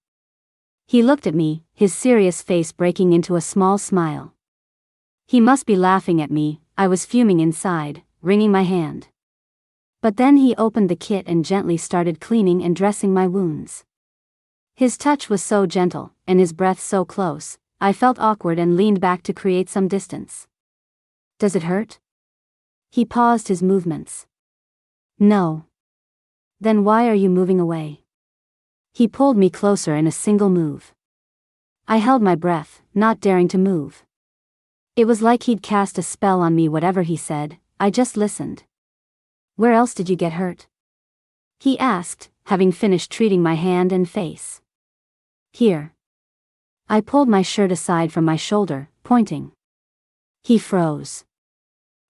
A: He looked at me, his serious face breaking into a small smile. He must be laughing at me, I was fuming inside, wringing my hand. But then he opened the kit and gently started cleaning and dressing my wounds. His touch was so gentle, and his breath so close, I felt awkward and leaned back to create some distance. Does it hurt? He paused his movements. No. Then why are you moving away? He pulled me closer in a single move. I held my breath, not daring to move. It was like he'd cast a spell on me. Whatever he said, I just listened. Where else did you get hurt? He asked, having finished treating my hand and face. Here. I pulled my shirt aside from my shoulder, pointing. He froze.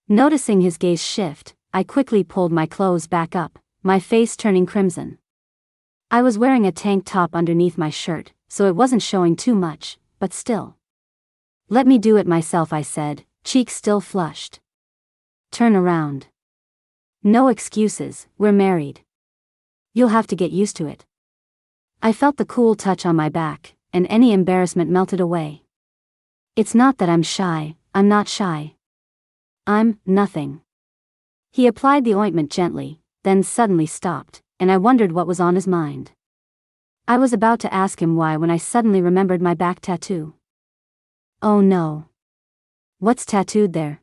A: Noticing his gaze shift, I quickly pulled my clothes back up, my face turning crimson. I was wearing a tank top underneath my shirt, so it wasn't showing too much, but still. Let me do it myself, I said, cheeks still flushed. Turn around. No excuses, we're married. You'll have to get used to it. I felt the cool touch on my back, and any embarrassment melted away. It's not that I'm shy, I'm not shy. I'm nothing. He applied the ointment gently, then suddenly stopped, and I wondered what was on his mind. I was about to ask him why when I suddenly remembered my back tattoo. Oh no. What's tattooed there?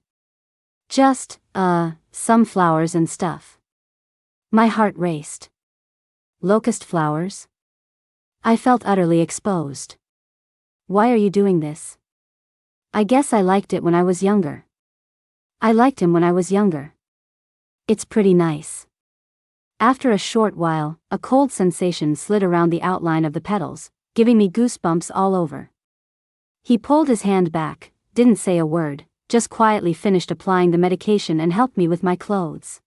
A: Just, some flowers and stuff. My heart raced. Locust flowers? I felt utterly exposed. Why are you doing this? I guess I liked it when I was younger. I liked him when I was younger. It's pretty nice. After a short while, a cold sensation slid around the outline of the petals, giving me goosebumps all over. He pulled his hand back, didn't say a word, just quietly finished applying the medication and helped me with my clothes.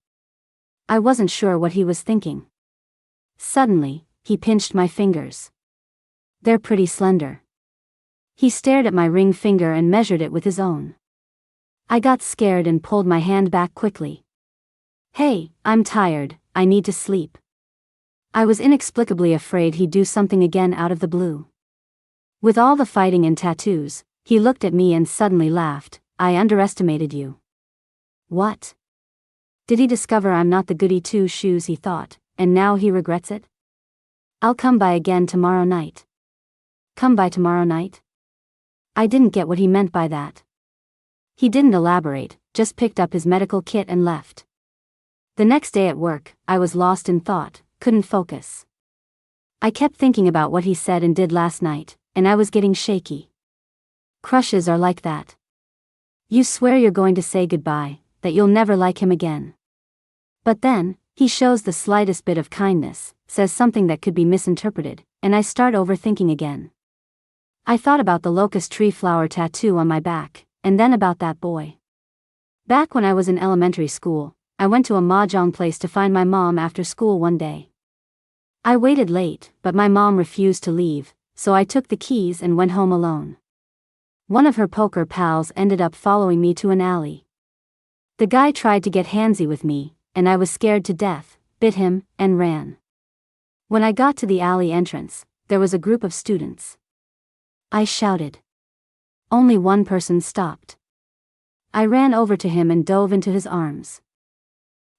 A: I wasn't sure what he was thinking. Suddenly, he pinched my fingers. They're pretty slender. He stared at my ring finger and measured it with his own. I got scared and pulled my hand back quickly. Hey, I'm tired, I need to sleep. I was inexplicably afraid he'd do something again out of the blue. With all the fighting and tattoos, he looked at me and suddenly laughed. I underestimated you. What? Did he discover I'm not the goody two-shoes he thought, and now he regrets it? I'll come by again tomorrow night. Come by tomorrow night? I didn't get what he meant by that. He didn't elaborate, just picked up his medical kit and left. The next day at work, I was lost in thought, couldn't focus. I kept thinking about what he said and did last night, and I was getting shaky. Crushes are like that. You swear you're going to say goodbye, that you'll never like him again. But then, he shows the slightest bit of kindness, says something that could be misinterpreted, and I start overthinking again. I thought about the locust tree flower tattoo on my back, and then about that boy. Back when I was in elementary school, I went to a mahjong place to find my mom after school one day. I waited late, but my mom refused to leave, so I took the keys and went home alone. One of her poker pals ended up following me to an alley. The guy tried to get handsy with me, and I was scared to death, bit him, and ran. When I got to the alley entrance, there was a group of students. I shouted. Only one person stopped. I ran over to him and dove into his arms.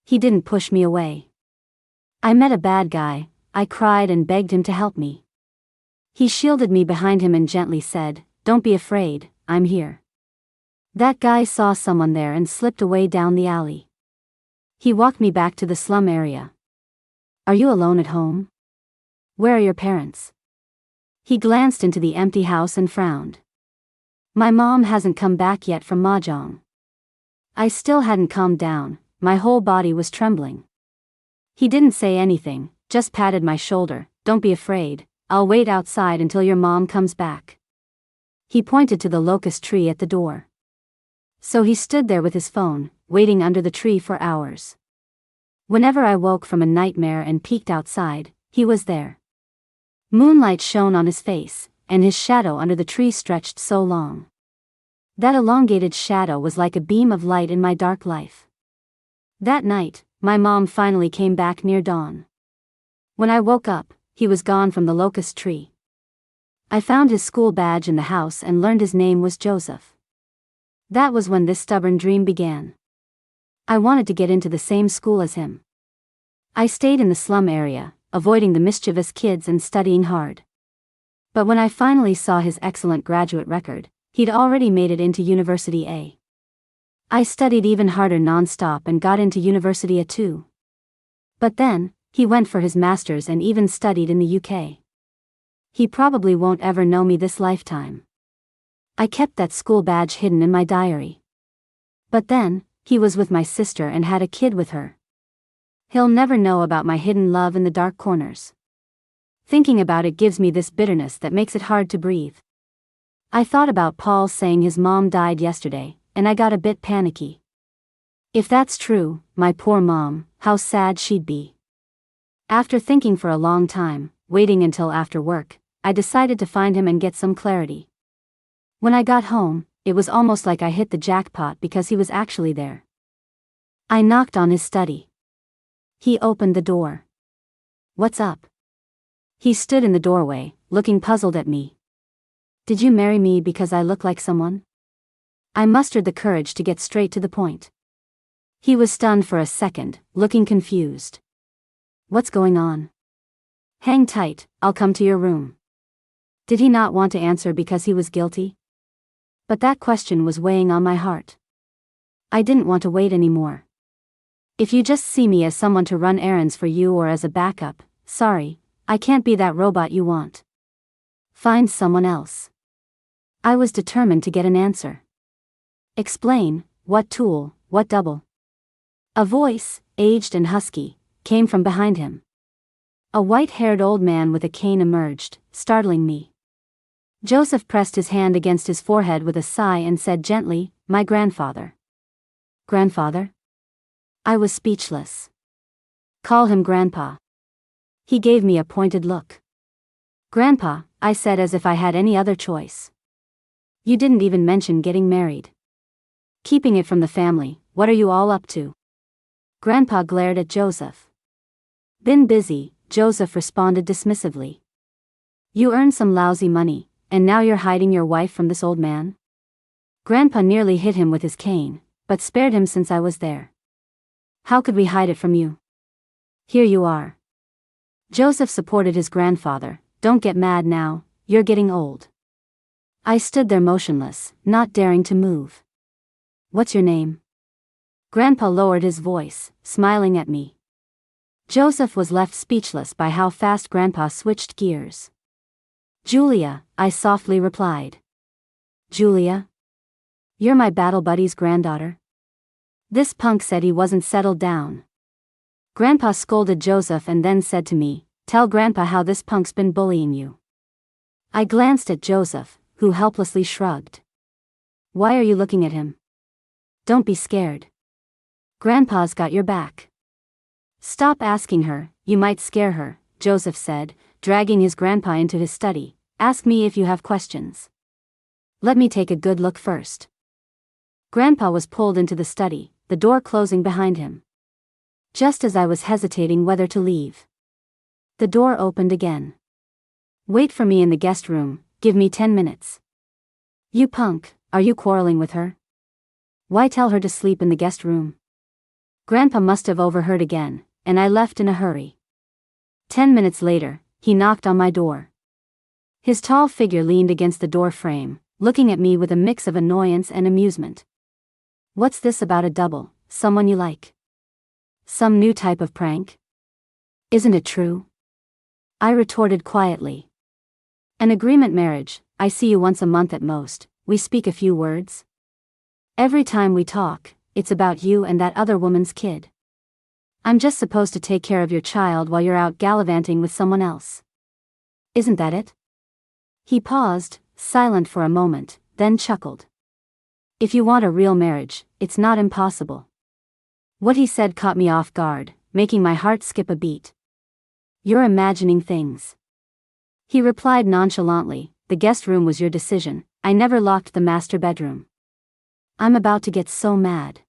A: He didn't push me away. I met a bad guy, I cried and begged him to help me. He shielded me behind him and gently said, "Don't be afraid, I'm here." That guy saw someone there and slipped away down the alley. He walked me back to the slum area. Are you alone at home? Where are your parents? He glanced into the empty house and frowned. My mom hasn't come back yet from mahjong. I still hadn't calmed down, my whole body was trembling. He didn't say anything, just patted my shoulder. Don't be afraid, I'll wait outside until your mom comes back. He pointed to the locust tree at the door. So he stood there with his phone, waiting under the tree for hours. Whenever I woke from a nightmare and peeked outside, he was there. Moonlight shone on his face, and his shadow under the tree stretched so long. That elongated shadow was like a beam of light in my dark life. That night, my mom finally came back near dawn. When I woke up, he was gone from the locust tree. I found his school badge in the house and learned his name was Joseph. That was when this stubborn dream began. I wanted to get into the same school as him. I stayed in the slum area, avoiding the mischievous kids and studying hard. But when I finally saw his excellent graduate record, he'd already made it into University A. I studied even harder non-stop and got into University A too. But then, he went for his master's and even studied in the UK. He probably won't ever know me this lifetime. I kept that school badge hidden in my diary. But then, he was with my sister and had a kid with her. He'll never know about my hidden love in the dark corners. Thinking about it gives me this bitterness that makes it hard to breathe. I thought about Paul saying his mom died yesterday, and I got a bit panicky. If that's true, my poor mom, how sad she'd be. After thinking for a long time, waiting until after work, I decided to find him and get some clarity. When I got home, it was almost like I hit the jackpot because he was actually there. I knocked on his study. He opened the door. "What's up?" He stood in the doorway, looking puzzled at me. "Did you marry me because I look like someone?" I mustered the courage to get straight to the point. He was stunned for a second, looking confused. "What's going on?" "Hang tight, I'll come to your room." Did he not want to answer because he was guilty? But that question was weighing on my heart. I didn't want to wait anymore. "If you just see me as someone to run errands for you or as a backup, sorry, I can't be that robot you want. Find someone else." I was determined to get an answer. "Explain, what tool, what double?" A voice, aged and husky, came from behind him. A white-haired old man with a cane emerged, startling me. Joseph pressed his hand against his forehead with a sigh and said gently, "My grandfather." "Grandfather?" I was speechless. "Call him Grandpa." He gave me a pointed look. "Grandpa," I said as if I had any other choice. "You didn't even mention getting married. Keeping it from the family, what are you all up to?" Grandpa glared at Joseph. "Been busy," Joseph responded dismissively. "You earned some lousy money, and now you're hiding your wife from this old man?" Grandpa nearly hit him with his cane, but spared him since I was there. "How could we hide it from you? Here you are." Joseph supported his grandfather. "Don't get mad now, you're getting old." I stood there motionless, not daring to move. "What's your name?" Grandpa lowered his voice, smiling at me. Joseph was left speechless by how fast Grandpa switched gears. "Julia," I softly replied. "Julia? You're my battle buddy's granddaughter?" This punk said he wasn't settled down. Grandpa scolded Joseph and then said to me, "Tell Grandpa how this punk's been bullying you." I glanced at Joseph, who helplessly shrugged. "Why are you looking at him? Don't be scared. Grandpa's got your back." "Stop asking her, you might scare her," Joseph said, dragging his grandpa into his study. "Ask me if you have questions. Let me take a good look first." Grandpa was pulled into the study, the door closing behind him. Just as I was hesitating whether to leave, the door opened again. "Wait for me in the guest room, give me 10 minutes. "You punk, are you quarreling with her? Why tell her to sleep in the guest room?" Grandpa must have overheard again, and I left in a hurry. 10 minutes later, he knocked on my door. His tall figure leaned against the door frame, looking at me with a mix of annoyance and amusement. "What's this about a double, someone you like? Some new type of prank? Isn't it true?" I retorted quietly. "An agreement marriage, I see you once a month at most, we speak a few words. Every time we talk, it's about you and that other woman's kid. I'm just supposed to take care of your child while you're out gallivanting with someone else. Isn't that it?" He paused, silent for a moment, then chuckled. "If you want a real marriage, it's not impossible." What he said caught me off guard, making my heart skip a beat. "You're imagining things." He replied nonchalantly, "The guest room was your decision, I never locked the master bedroom." I'm about to get so mad.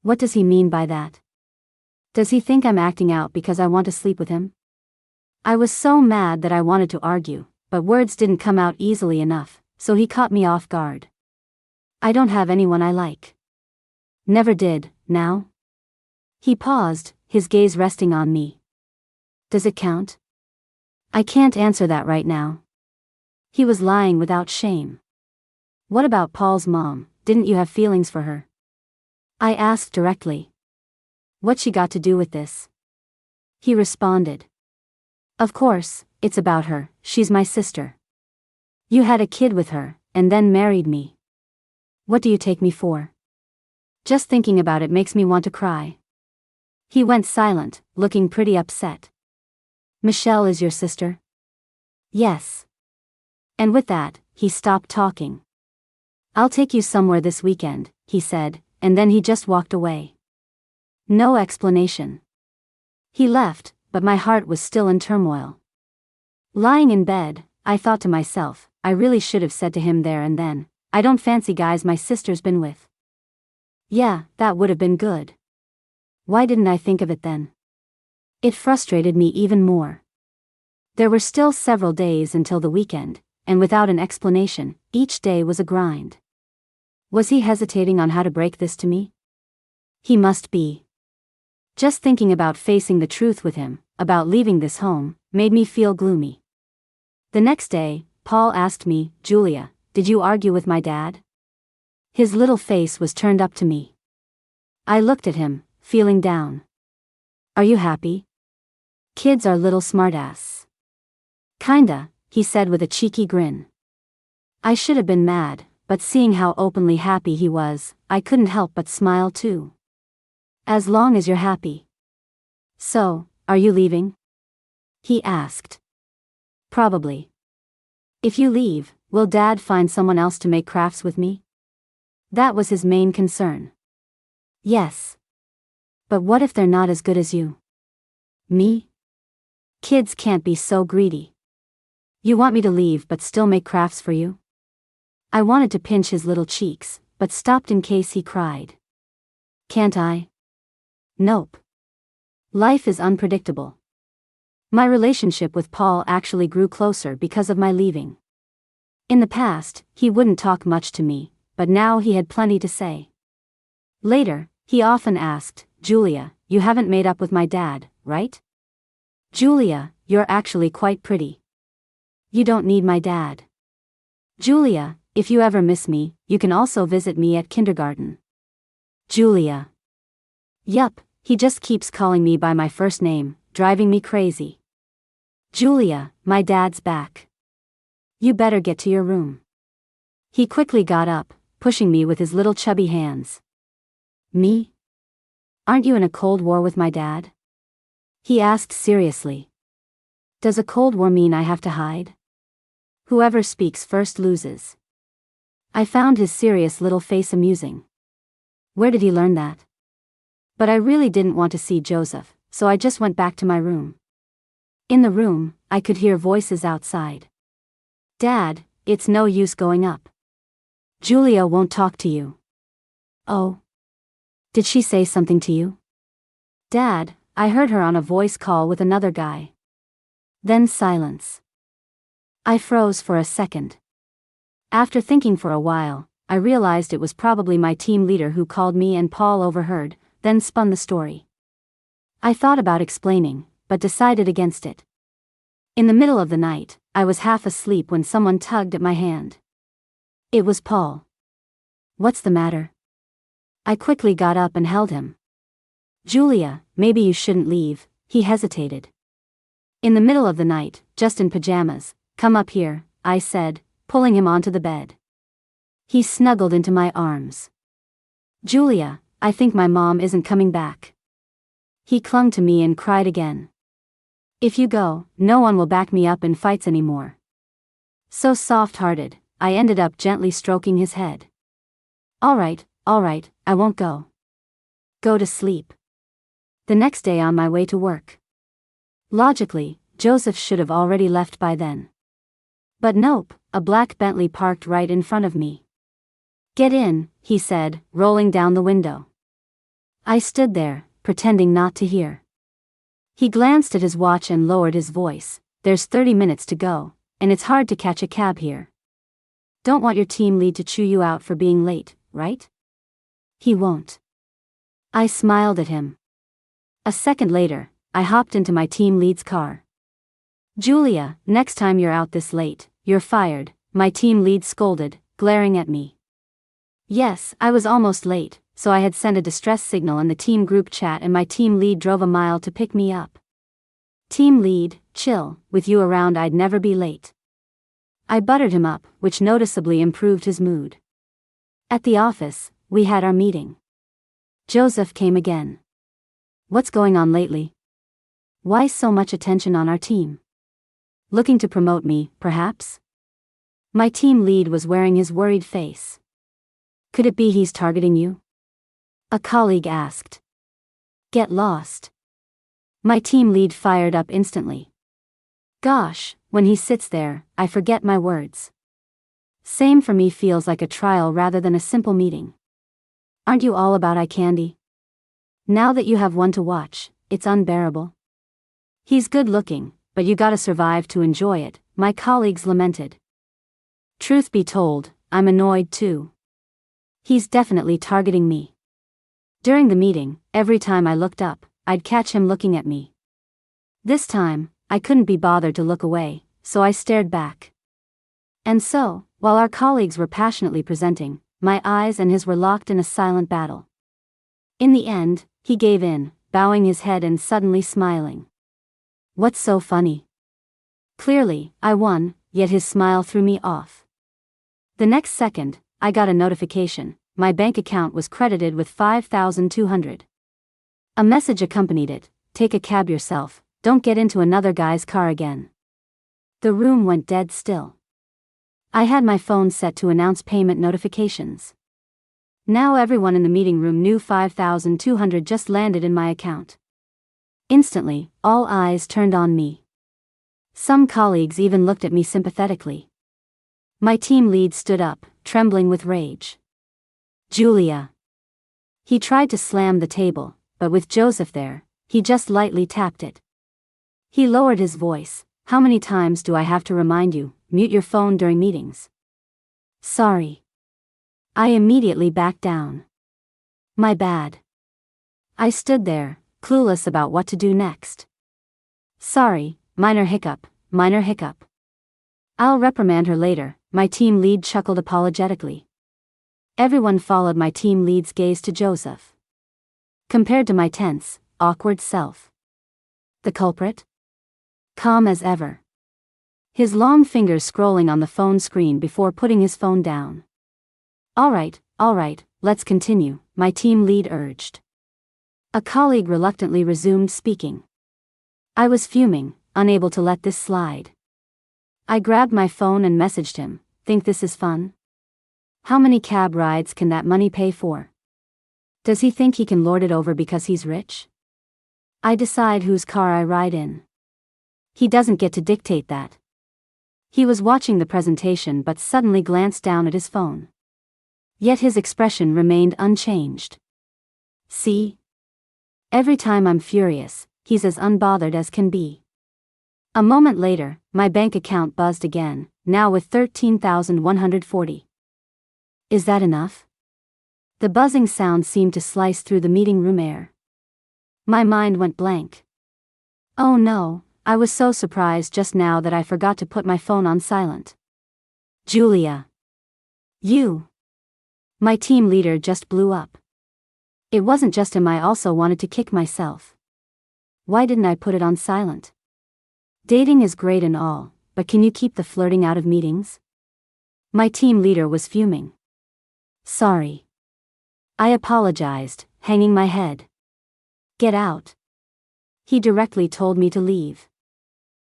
A: What does he mean by that? Does he think I'm acting out because I want to sleep with him? I was so mad that I wanted to argue, but words didn't come out easily enough, so he caught me off guard. "I don't have anyone I like. Never did, now?" He paused, his gaze resting on me. "Does it count?" "I can't answer that right now." He was lying without shame. "What about Paul's mom, didn't you have feelings for her?" I asked directly. "What's she got to do with this?" He responded. Of course, it's about her, she's my sister. You had a kid with her, and then married me. What do you take me for? Just thinking about it makes me want to cry. He went silent, looking pretty upset. Michelle is your sister? Yes. And with that, he stopped talking. I'll take you somewhere this weekend, he said, and then he just walked away. No explanation. He left, but my heart was still in turmoil. Lying in bed, I thought to myself, I really should have said to him there and then, I don't fancy guys my sister's been with. Yeah, that would have been good. Why didn't I think of it then? It frustrated me even more. There were still several days until the weekend, and without an explanation, each day was a grind. Was he hesitating on how to break this to me? He must be. Just thinking about facing the truth with him, about leaving this home, made me feel gloomy. The next day, Paul asked me, Julia, did you argue with my dad? His little face was turned up to me. I looked at him, feeling down. Are you happy? Kids are little smartasses. Kinda, he said with a cheeky grin. I should have been mad, but seeing how openly happy he was, I couldn't help but smile too. As long as you're happy. So, are you leaving? He asked. Probably. If you leave, will Dad find someone else to make crafts with me? That was his main concern. Yes. But what if they're not as good as you? Me? Kids can't be so greedy. You want me to leave but still make crafts for you? I wanted to pinch his little cheeks, but stopped in case he cried. Can't I? Nope. Life is unpredictable. My relationship with Paul actually grew closer because of my leaving. In the past, he wouldn't talk much to me, but now he had plenty to say. Later, he often asked, Julia, you haven't made up with my dad, right? Julia, you're actually quite pretty. You don't need my dad. Julia, if you ever miss me, you can also visit me at kindergarten. Julia. Yup, he just keeps calling me by my first name, driving me crazy. Julia, my dad's back. You better get to your room. He quickly got up, pushing me with his little chubby hands. Me? Aren't you in a cold war with my dad? He asked seriously. Does a cold war mean I have to hide? Whoever speaks first loses. I found his serious little face amusing. Where did he learn that? But I really didn't want to see Joseph, so I just went back to my room. In the room, I could hear voices outside. Dad, it's no use going up. Julia won't talk to you. Oh. Did she say something to you? Dad, I heard her on a voice call with another guy. Then silence. I froze for a second. After thinking for a while, I realized it was probably my team leader who called me and Paul overheard, then spun the story. I thought about explaining, but decided against it. In the middle of the night, I was half asleep when someone tugged at my hand. It was Paul. What's the matter? I quickly got up and held him. Julia, maybe you shouldn't leave, he hesitated. In the middle of the night, just in pajamas, come up here, I said, pulling him onto the bed. He snuggled into my arms. Julia, I think my mom isn't coming back. He clung to me and cried again. If you go, no one will back me up in fights anymore. So soft-hearted, I ended up gently stroking his head. All right, I won't go. Go to sleep. The next day on my way to work. Logically, Joseph should have already left by then. But nope, a black Bentley parked right in front of me. Get in, he said, rolling down the window. I stood there, pretending not to hear. He glanced at his watch and lowered his voice. There's 30 minutes to go, and it's hard to catch a cab here. Don't want your team lead to chew you out for being late, right? He won't. I smiled at him. A second later, I hopped into my team lead's car. Julia, next time you're out this late, you're fired, my team lead scolded, glaring at me. Yes, I was almost late, so I had sent a distress signal in the team group chat and my team lead drove a mile to pick me up. Team lead, chill, with you around I'd never be late. I buttered him up, which noticeably improved his mood. At the office, we had our meeting. Joseph came again. What's going on lately? Why so much attention on our team? Looking to promote me, perhaps? My team lead was wearing his worried face. Could it be he's targeting you? A colleague asked. Get lost. My team lead fired up instantly. Gosh, when he sits there, I forget my words. Same for me, feels like a trial rather than a simple meeting. Aren't you all about eye candy? Now that you have one to watch, it's unbearable. He's good looking, but you gotta survive to enjoy it, my colleagues lamented. Truth be told, I'm annoyed too. He's definitely targeting me. During the meeting, every time I looked up, I'd catch him looking at me. This time, I couldn't be bothered to look away, so I stared back. And so, while our colleagues were passionately presenting, my eyes and his were locked in a silent battle. In the end, he gave in, bowing his head and suddenly smiling. What's so funny? Clearly, I won, yet his smile threw me off. The next second, I got a notification. My bank account was credited with $5,200. A message accompanied it: take a cab yourself, don't get into another guy's car again. The room went dead still. I had my phone set to announce payment notifications. Now everyone in the meeting room knew $5,200 just landed in my account. Instantly, all eyes turned on me. Some colleagues even looked at me sympathetically. My team lead stood up, trembling with rage. Julia. He tried to slam the table, but with Joseph there, he just lightly tapped it. He lowered his voice. How many times do I have to remind you, mute your phone during meetings? Sorry. I immediately backed down. My bad. I stood there, clueless about what to do next. Sorry, minor hiccup. I'll reprimand her later, my team lead chuckled apologetically. Everyone followed my team lead's gaze to Joseph. Compared to my tense, awkward self. The culprit? Calm as ever. His long fingers scrolling on the phone screen before putting his phone down. All right, let's continue, my team lead urged. A colleague reluctantly resumed speaking. I was fuming, unable to let this slide. I grabbed my phone and messaged him, think this is fun? How many cab rides can that money pay for? Does he think he can lord it over because he's rich? I decide whose car I ride in. He doesn't get to dictate that. He was watching the presentation but suddenly glanced down at his phone. Yet his expression remained unchanged. See? Every time I'm furious, he's as unbothered as can be. A moment later, my bank account buzzed again, now with $13,140. Is that enough? The buzzing sound seemed to slice through the meeting room air. My mind went blank. Oh no, I was so surprised just now that I forgot to put my phone on silent. Julia. You. My team leader just blew up. It wasn't just him, I also wanted to kick myself. Why didn't I put it on silent? Dating is great and all, but can you keep the flirting out of meetings? My team leader was fuming. Sorry. I apologized, hanging my head. Get out. He directly told me to leave.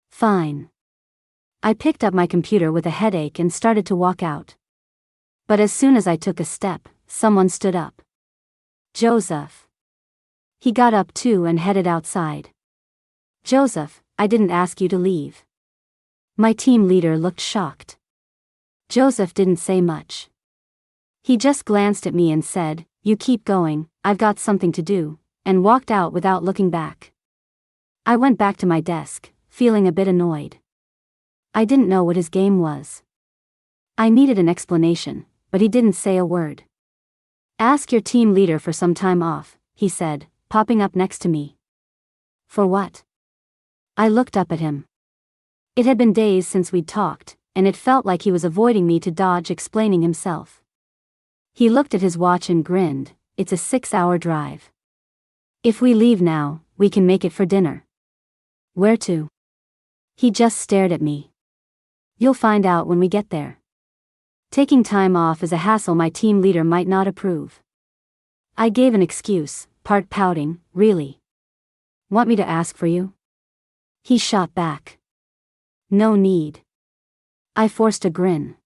A: Fine. I picked up my computer with a headache and started to walk out. But as soon as I took a step, someone stood up. Joseph. He got up too and headed outside. Joseph, I didn't ask you to leave. My team leader looked shocked. Joseph didn't say much. He just glanced at me and said, you keep going, I've got something to do, and walked out without looking back. I went back to my desk, feeling a bit annoyed. I didn't know what his game was. I needed an explanation, but he didn't say a word. Ask your team leader for some time off, he said, popping up next to me. For what? I looked up at him. It had been days since we'd talked, and it felt like he was avoiding me to dodge explaining himself. He looked at his watch and grinned. It's a 6-hour drive. If we leave now, we can make it for dinner. Where to? He just stared at me. You'll find out when we get there. Taking time off is a hassle my team leader might not approve. I gave an excuse, part pouting, really. Want me to ask for you? He shot back. No need. I forced a grin.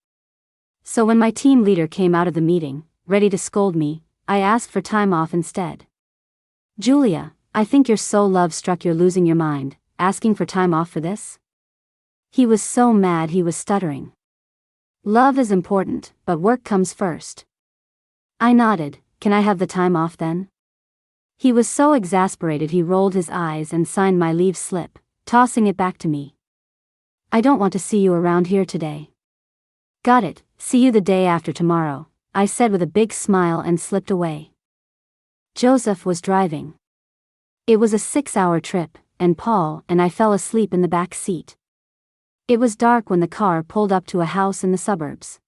A: So when my team leader came out of the meeting, ready to scold me, I asked for time off instead. Julia, I think you're so love-struck you're losing your mind, asking for time off for this? He was so mad he was stuttering. Love is important, but work comes first. I nodded. Can I have the time off then? He was so exasperated he rolled his eyes and signed my leave slip, tossing it back to me. I don't want to see you around here today. Got it, see you the day after tomorrow, I said with a big smile and slipped away. Joseph was driving. It was a 6-hour trip, and Paul and I fell asleep in the back seat. It was dark when the car pulled up to a house in the suburbs.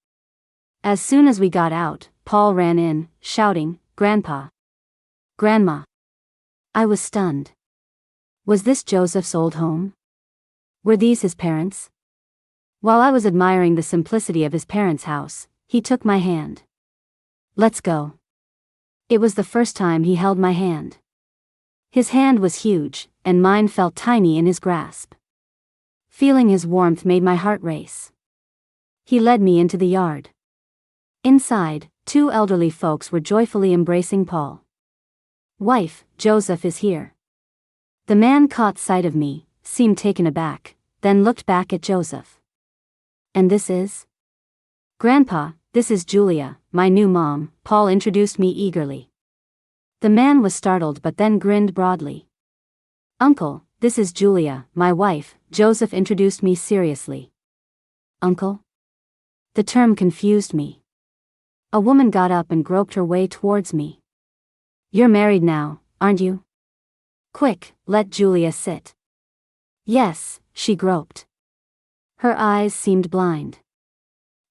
A: As soon as we got out, Paul ran in, shouting, "Grandpa! Grandma!" I was stunned. Was this Joseph's old home? Were these his parents? While I was admiring the simplicity of his parents' house, he took my hand. Let's go. It was the first time he held my hand. His hand was huge, and mine felt tiny in his grasp. Feeling his warmth made my heart race. He led me into the yard. Inside, 2 elderly folks were joyfully embracing Paul. Wife, Joseph is here. The man caught sight of me, seemed taken aback, then looked back at Joseph. And this is? Grandpa, this is Julia, my new mom, Paul introduced me eagerly. The man was startled but then grinned broadly. Uncle, this is Julia, my wife, Joseph introduced me seriously. Uncle? The term confused me. A woman got up and groped her way towards me. You're married now, aren't you? Quick, let Julia sit. Yes, she groped. Her eyes seemed blind.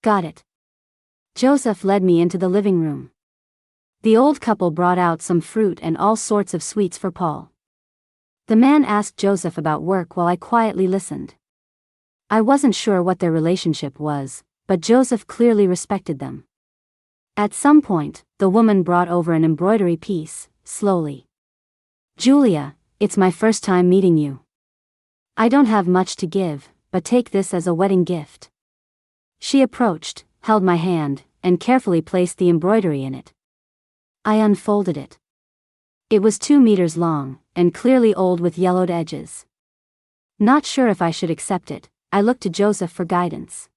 A: Got it. Joseph led me into the living room. The old couple brought out some fruit and all sorts of sweets for Paul. The man asked Joseph about work while I quietly listened. I wasn't sure what their relationship was, but Joseph clearly respected them. At some point, the woman brought over an embroidery piece, slowly. Julia, it's my first time meeting you. I don't have much to give, but take this as a wedding gift. She approached, held my hand, and carefully placed the embroidery in it. I unfolded it. It was 2 meters long, and clearly old with yellowed edges. Not sure if I should accept it, I looked to Joseph for guidance.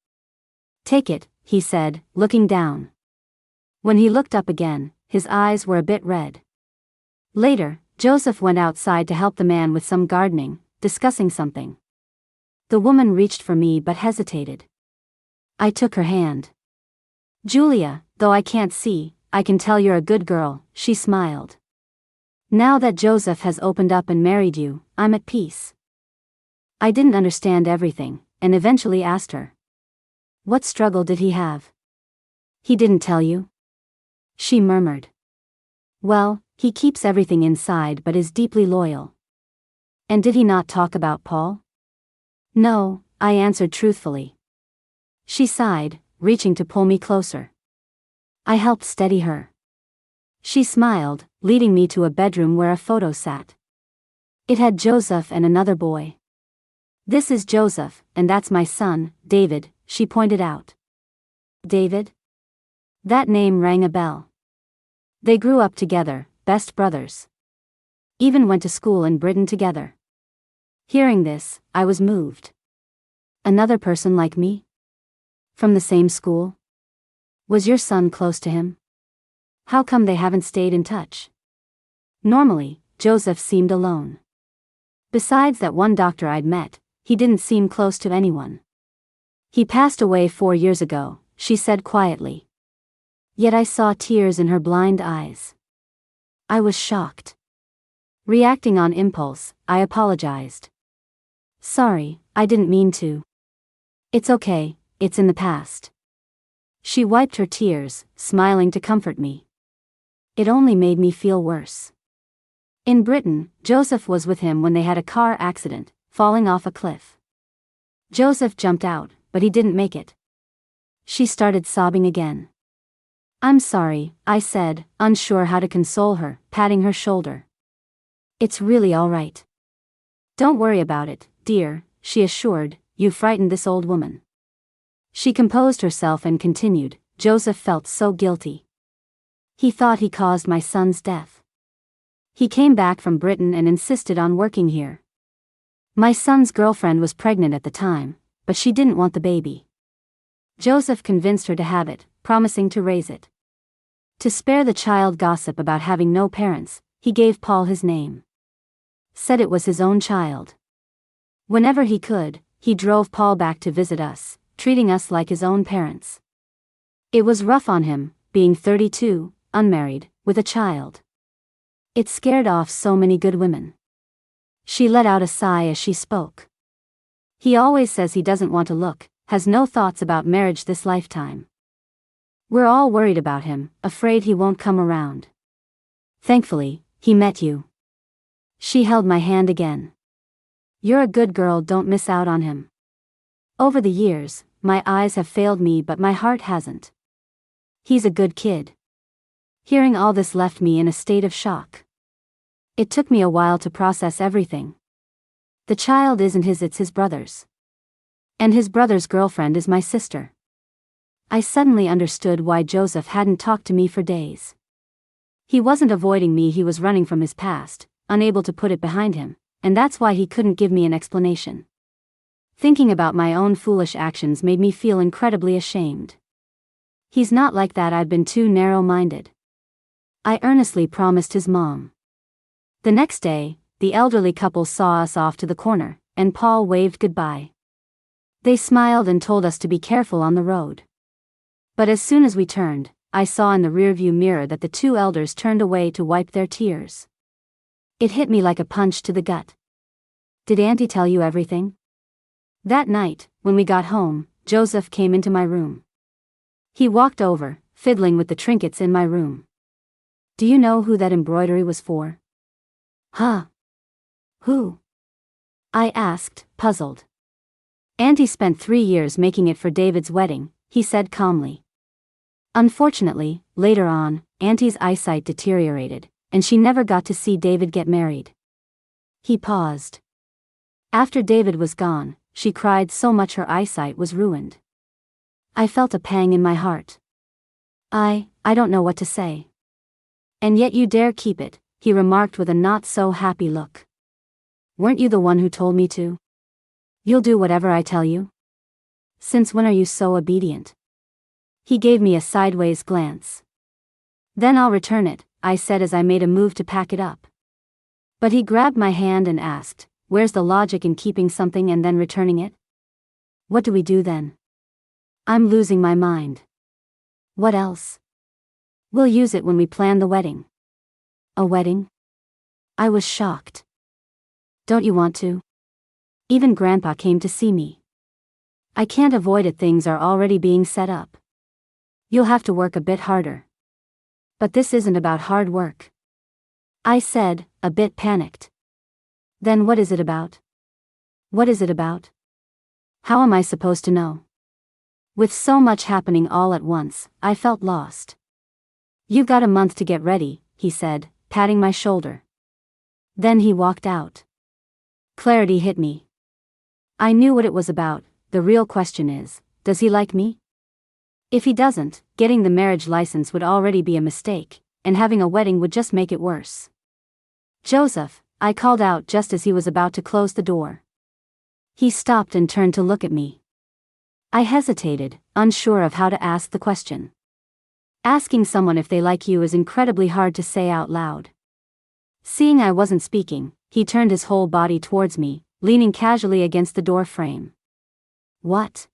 A: Take it, he said, looking down. When he looked up again, his eyes were a bit red. Later, Joseph went outside to help the man with some gardening, discussing something. The woman reached for me but hesitated. I took her hand. Julia, though I can't see, I can tell you're a good girl, she smiled. Now that Joseph has opened up and married you, I'm at peace. I didn't understand everything, and eventually asked her. What struggle did he have? He didn't tell you? She murmured. Well, he keeps everything inside but is deeply loyal. And did he not talk about Paul? No, I answered truthfully. She sighed, reaching to pull me closer. I helped steady her. She smiled, leading me to a bedroom where a photo sat. It had Joseph and another boy. This is Joseph, and that's my son, David, she pointed out. David? That name rang a bell. They grew up together, best brothers. Even went to school in Britain together. Hearing this, I was moved. Another person like me? From the same school? Was your son close to him? How come they haven't stayed in touch? Normally, Joseph seemed alone. Besides that one doctor I'd met, he didn't seem close to anyone. He passed away 4 years ago, she said quietly. Yet I saw tears in her blind eyes. I was shocked. Reacting on impulse, I apologized. Sorry, I didn't mean to. It's okay, it's in the past. She wiped her tears, smiling to comfort me. It only made me feel worse. In Britain, Joseph was with him when they had a car accident, falling off a cliff. Joseph jumped out, but he didn't make it. She started sobbing again. "I'm sorry," I said, unsure how to console her, patting her shoulder. "It's really all right. Don't worry about it, dear," she assured. "You frightened this old woman." She composed herself and continued. "Joseph felt so guilty. He thought he caused my son's death. He came back from Britain and insisted on working here. My son's girlfriend was pregnant at the time, but she didn't want the baby. Joseph convinced her to have it, promising to raise it. To spare the child gossip about having no parents, he gave Paul his name. Said it was his own child. Whenever he could, he drove Paul back to visit us, treating us like his own parents. It was rough on him, being 32, unmarried, with a child. It scared off so many good women." She let out a sigh as she spoke. "He always says he doesn't want to look, has no thoughts about marriage this lifetime. We're all worried about him, afraid he won't come around. Thankfully, he met you." She held my hand again. "You're a good girl, don't miss out on him. Over the years, my eyes have failed me but my heart hasn't. He's a good kid." Hearing all this left me in a state of shock. It took me a while to process everything. The child isn't his, it's his brother's. And his brother's girlfriend is my sister. I suddenly understood why Joseph hadn't talked to me for days. He wasn't avoiding me, he was running from his past, unable to put it behind him, and that's why he couldn't give me an explanation. Thinking about my own foolish actions made me feel incredibly ashamed. He's not like that, I'd been too narrow-minded. I earnestly promised his mom. The next day, the elderly couple saw us off to the corner, and Paul waved goodbye. They smiled and told us to be careful on the road. But as soon as we turned, I saw in the rearview mirror that the two elders turned away to wipe their tears. It hit me like a punch to the gut. "Did Auntie tell you everything?" That night, when we got home, Joseph came into my room. He walked over, fiddling with the trinkets in my room. "Do you know who that embroidery was for?" "Huh? Who?" I asked, puzzled. "Auntie spent 3 years making it for David's wedding," he said calmly. "Unfortunately, later on, Auntie's eyesight deteriorated, and she never got to see David get married." He paused. "After David was gone, she cried so much her eyesight was ruined." I felt a pang in my heart. I don't know what to say." "And yet you dare keep it," he remarked with a not-so-happy look. "Weren't you the one who told me to? You'll do whatever I tell you? Since when are you so obedient?" He gave me a sideways glance. "Then I'll return it," I said as I made a move to pack it up. But he grabbed my hand and asked, "Where's the logic in keeping something and then returning it? What do we do then?" "I'm losing my mind." "What else?" "We'll use it when we plan the wedding." "A wedding?" I was shocked. "Don't you want to? Even Grandpa came to see me. I can't avoid it, things are already being set up. You'll have to work a bit harder." "But this isn't about hard work," I said, a bit panicked. "Then what is it about?" "What is it about? How am I supposed to know?" With so much happening all at once, I felt lost. "You've got a month to get ready," he said, patting my shoulder. Then he walked out. Clarity hit me. I knew what it was about. The real question is, does he like me? If he doesn't, getting the marriage license would already be a mistake, and having a wedding would just make it worse. "Joseph," I called out just as he was about to close the door. He stopped and turned to look at me. I hesitated, unsure of how to ask the question. Asking someone if they like you is incredibly hard to say out loud. Seeing I wasn't speaking, he turned his whole body towards me, leaning casually against the door frame. "What?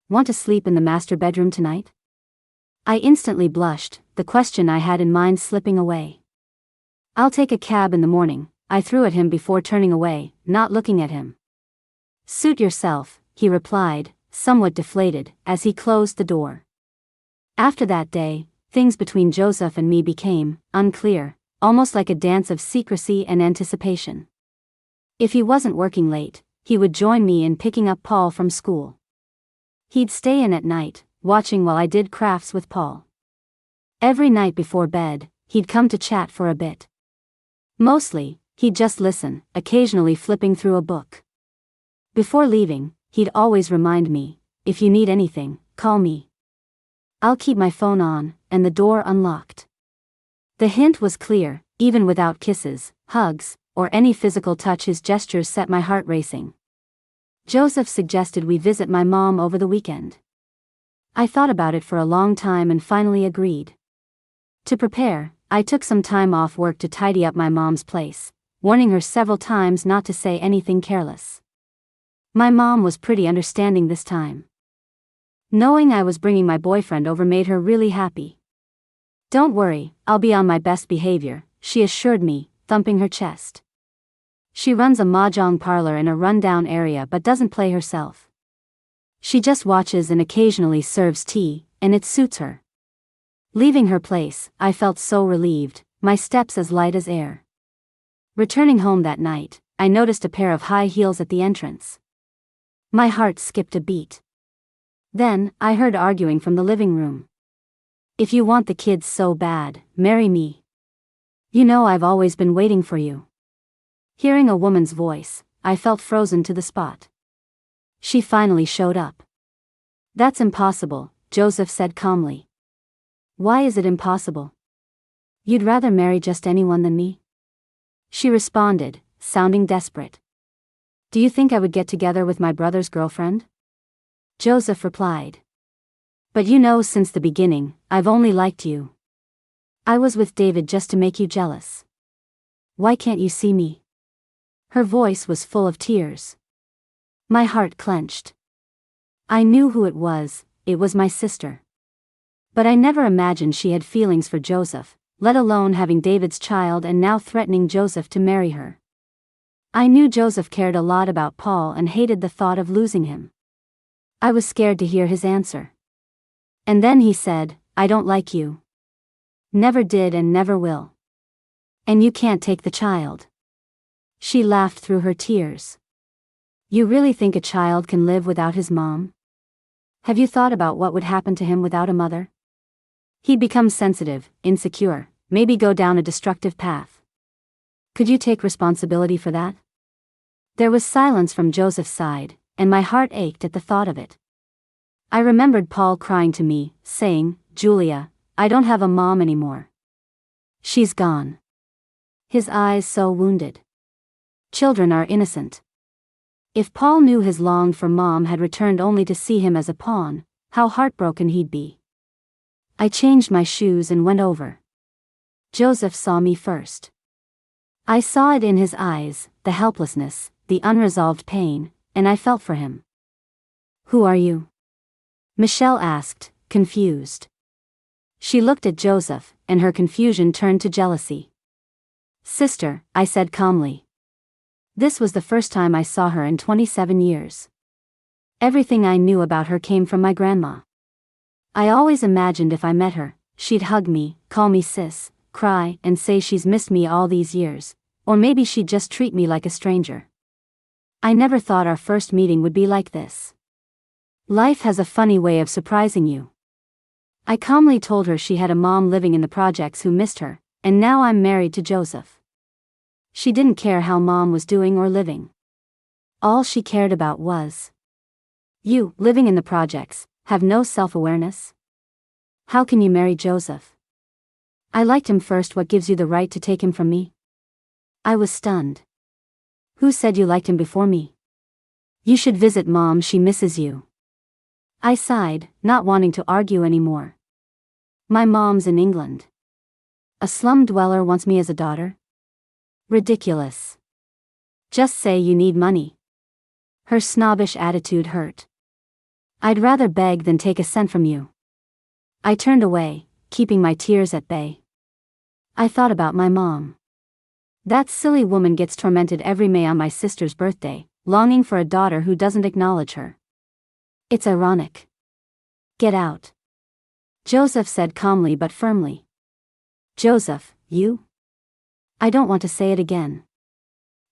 A: Want to sleep in the master bedroom tonight?" I instantly blushed, the question I had in mind slipping away. "I'll take a cab in the morning," I threw at him before turning away, not looking at him. "Suit yourself," he replied, somewhat deflated, as he closed the door. After that day, things between Joseph and me became unclear, almost like a dance of secrecy and anticipation. If he wasn't working late, he would join me in picking up Paul from school. He'd stay in at night, watching while I did crafts with Paul. Every night before bed, he'd come to chat for a bit. Mostly, he'd just listen, occasionally flipping through a book. Before leaving, he'd always remind me, "If you need anything, call me. I'll keep my phone on, and the door unlocked." The hint was clear, even without kisses, hugs, or any physical touch. His gestures set my heart racing. Joseph suggested we visit my mom over the weekend. I thought about it for a long time and finally agreed. To prepare, I took some time off work to tidy up my mom's place, warning her several times not to say anything careless. My mom was pretty understanding this time. Knowing I was bringing my boyfriend over made her really happy. "Don't worry, I'll be on my best behavior," she assured me, thumping her chest. She runs a mahjong parlor in a rundown area but doesn't play herself. She just watches and occasionally serves tea, and it suits her. Leaving her place, I felt so relieved, my steps as light as air. Returning home that night, I noticed a pair of high heels at the entrance. My heart skipped a beat. Then, I heard arguing from the living room. "If you want the kids so bad, marry me. You know I've always been waiting for you." Hearing a woman's voice, I felt frozen to the spot. She finally showed up. "That's impossible," Joseph said calmly. "Why is it impossible? You'd rather marry just anyone than me?" She responded, sounding desperate. "Do you think I would get together with my brother's girlfriend?" Joseph replied. "But you know since the beginning, I've only liked you. I was with David just to make you jealous. Why can't you see me?" Her voice was full of tears. My heart clenched. I knew who it was my sister. But I never imagined she had feelings for Joseph, let alone having David's child and now threatening Joseph to marry her. I knew Joseph cared a lot about Paul and hated the thought of losing him. I was scared to hear his answer. And then he said, "I don't like you. Never did and never will. And you can't take the child." She laughed through her tears. "You really think a child can live without his mom? Have you thought about what would happen to him without a mother? He'd become sensitive, insecure, maybe go down a destructive path. Could you take responsibility for that?" There was silence from Joseph's side, and my heart ached at the thought of it. I remembered Paul crying to me, saying, "Julia, I don't have a mom anymore. She's gone." His eyes so wounded. Children are innocent. If Paul knew his longed-for mom had returned only to see him as a pawn, how heartbroken he'd be. I changed my shoes and went over. Joseph saw me first. I saw it in his eyes, the helplessness, the unresolved pain, and I felt for him. "Who are you?" Michelle asked, confused. She looked at Joseph, and her confusion turned to jealousy. "Sister," I said calmly. This was the first time I saw her in 27 years. Everything I knew about her came from my grandma. I always imagined if I met her, she'd hug me, call me sis, cry, and say she's missed me all these years, or maybe she'd just treat me like a stranger. I never thought our first meeting would be like this. Life has a funny way of surprising you. I calmly told her she had a mom living in the projects who missed her, and now I'm married to Joseph. She didn't care how mom was doing or living. All she cared about was, "You, living in the projects, have no self-awareness? How can you marry Joseph? I liked him first. What gives you the right to take him from me?" I was stunned. "Who said you liked him before me? You should visit mom, she misses you." I sighed, not wanting to argue anymore. My mom's in England. A slum dweller wants me as a daughter? Ridiculous. Just say you need money. Her snobbish attitude hurt. "I'd rather beg than take a cent from you." I turned away, keeping my tears at bay. I thought about my mom. That silly woman gets tormented every May on my sister's birthday, longing for a daughter who doesn't acknowledge her. It's ironic. "Get out," Joseph said calmly but firmly. "Joseph, you?" I don't want to say it again.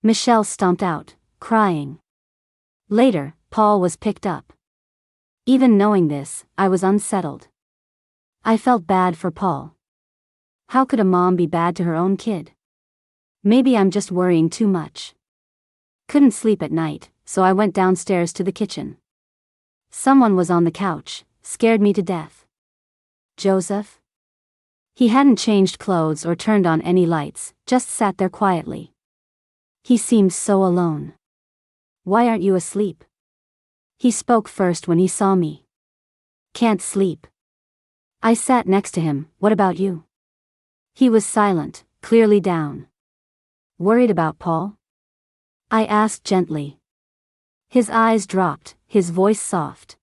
A: Michelle stomped out, crying. Later, Paul was picked up. Even knowing this, I was unsettled. I felt bad for Paul. How could a mom be bad to her own kid? Maybe I'm just worrying too much. Couldn't sleep at night, so I went downstairs to the kitchen. Someone was on the couch, scared me to death. Joseph? He hadn't changed clothes or turned on any lights, just sat there quietly. He seemed so alone. Why aren't you asleep? He spoke first when he saw me. Can't sleep. I sat next to him. What about you? He was silent, clearly down. Worried about Paul? I asked gently. His eyes dropped, his voice soft.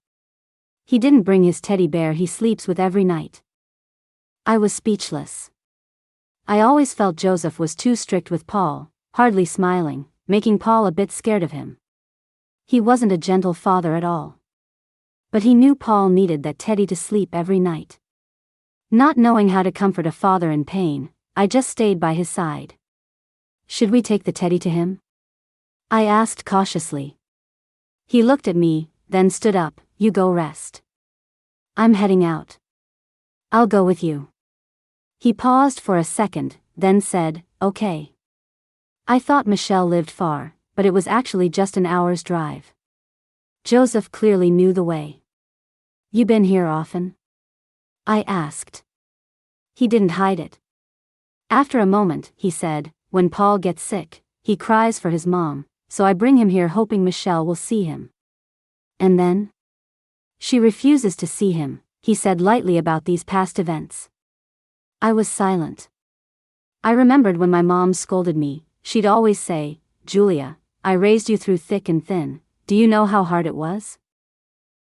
A: He didn't bring his teddy bear he sleeps with every night. I was speechless. I always felt Joseph was too strict with Paul, hardly smiling, making Paul a bit scared of him. He wasn't a gentle father at all. But he knew Paul needed that teddy to sleep every night. Not knowing how to comfort a father in pain, I just stayed by his side. Should we take the teddy to him? I asked cautiously. He looked at me, then stood up. You go rest. I'm heading out. I'll go with you. He paused for a second, then said, okay. I thought Michelle lived far, but it was actually just an hour's drive. Joseph clearly knew the way. You been here often? I asked. He didn't hide it. After a moment, he said, when Paul gets sick, he cries for his mom, so I bring him here hoping Michelle will see him. And then? She refuses to see him, he said lightly about these past events. I was silent. I remembered when my mom scolded me, she'd always say, Julia, I raised you through thick and thin, do you know how hard it was?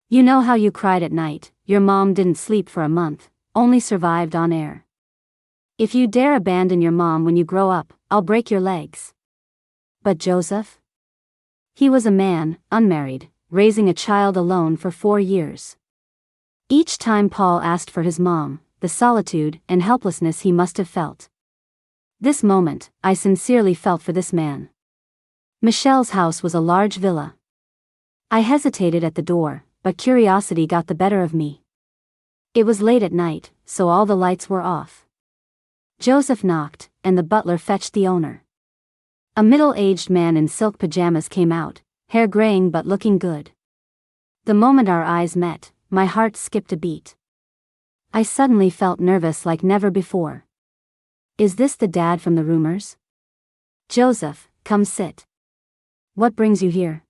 A: You know how you cried at night, your mom didn't sleep for a month, only survived on air. If you dare abandon your mom when you grow up, I'll break your legs. But Joseph? He was a man, unmarried, raising a child alone for 4 years. Each time Paul asked for his mom, the solitude and helplessness he must have felt. This moment, I sincerely felt for this man. Michelle's house was a large villa. I hesitated at the door, but curiosity got the better of me. It was late at night, so all the lights were off. Joseph knocked, and the butler fetched the owner. A middle-aged man in silk pajamas came out, hair graying but looking good. The moment our eyes met, my heart skipped a beat. I suddenly felt nervous like never before. Is this the dad from the rumors? Joseph, come sit. What brings you here?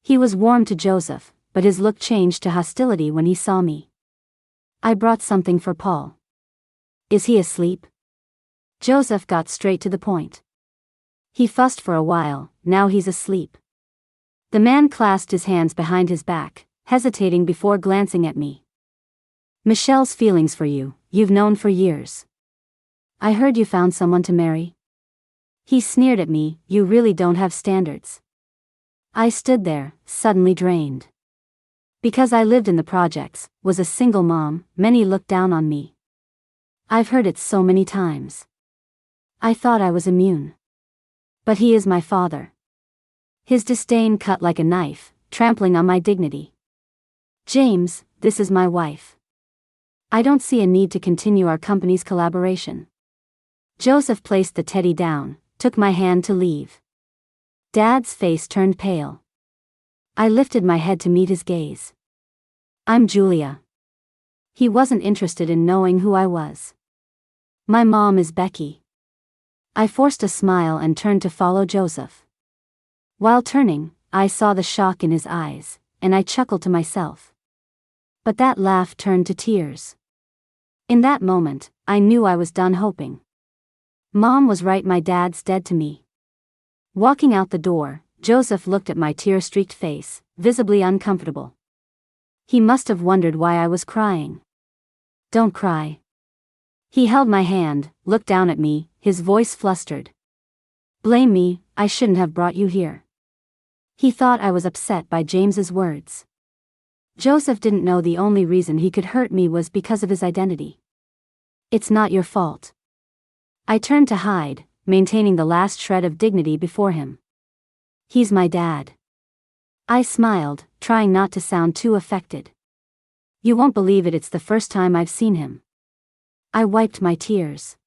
A: He was warm to Joseph, but his look changed to hostility when he saw me. I brought something for Paul. Is he asleep? Joseph got straight to the point. He fussed for a while, now he's asleep. The man clasped his hands behind his back, hesitating before glancing at me. Michelle's feelings for you, you've known for years. I heard you found someone to marry. He sneered at me, you really don't have standards. I stood there, suddenly drained. Because I lived in the projects, was a single mom, many looked down on me. I've heard it so many times. I thought I was immune. But he is my father. His disdain cut like a knife, trampling on my dignity. James, this is my wife. I don't see a need to continue our company's collaboration. Joseph placed the teddy down, took my hand to leave. Dad's face turned pale. I lifted my head to meet his gaze. I'm Julia. He wasn't interested in knowing who I was. My mom is Becky. I forced a smile and turned to follow Joseph. While turning, I saw the shock in his eyes, and I chuckled to myself. But that laugh turned to tears. In that moment, I knew I was done hoping. Mom was right, my dad's dead to me. Walking out the door, Joseph looked at my tear-streaked face, visibly uncomfortable. He must have wondered why I was crying. Don't cry. He held my hand, looked down at me, his voice flustered. Blame me, I shouldn't have brought you here. He thought I was upset by James's words. Joseph didn't know the only reason he could hurt me was because of his identity. It's not your fault. I turned to hide, maintaining the last shred of dignity before him. "He's my dad." I smiled, trying not to sound too affected. "You won't believe it, it's the first time I've seen him." I wiped my tears.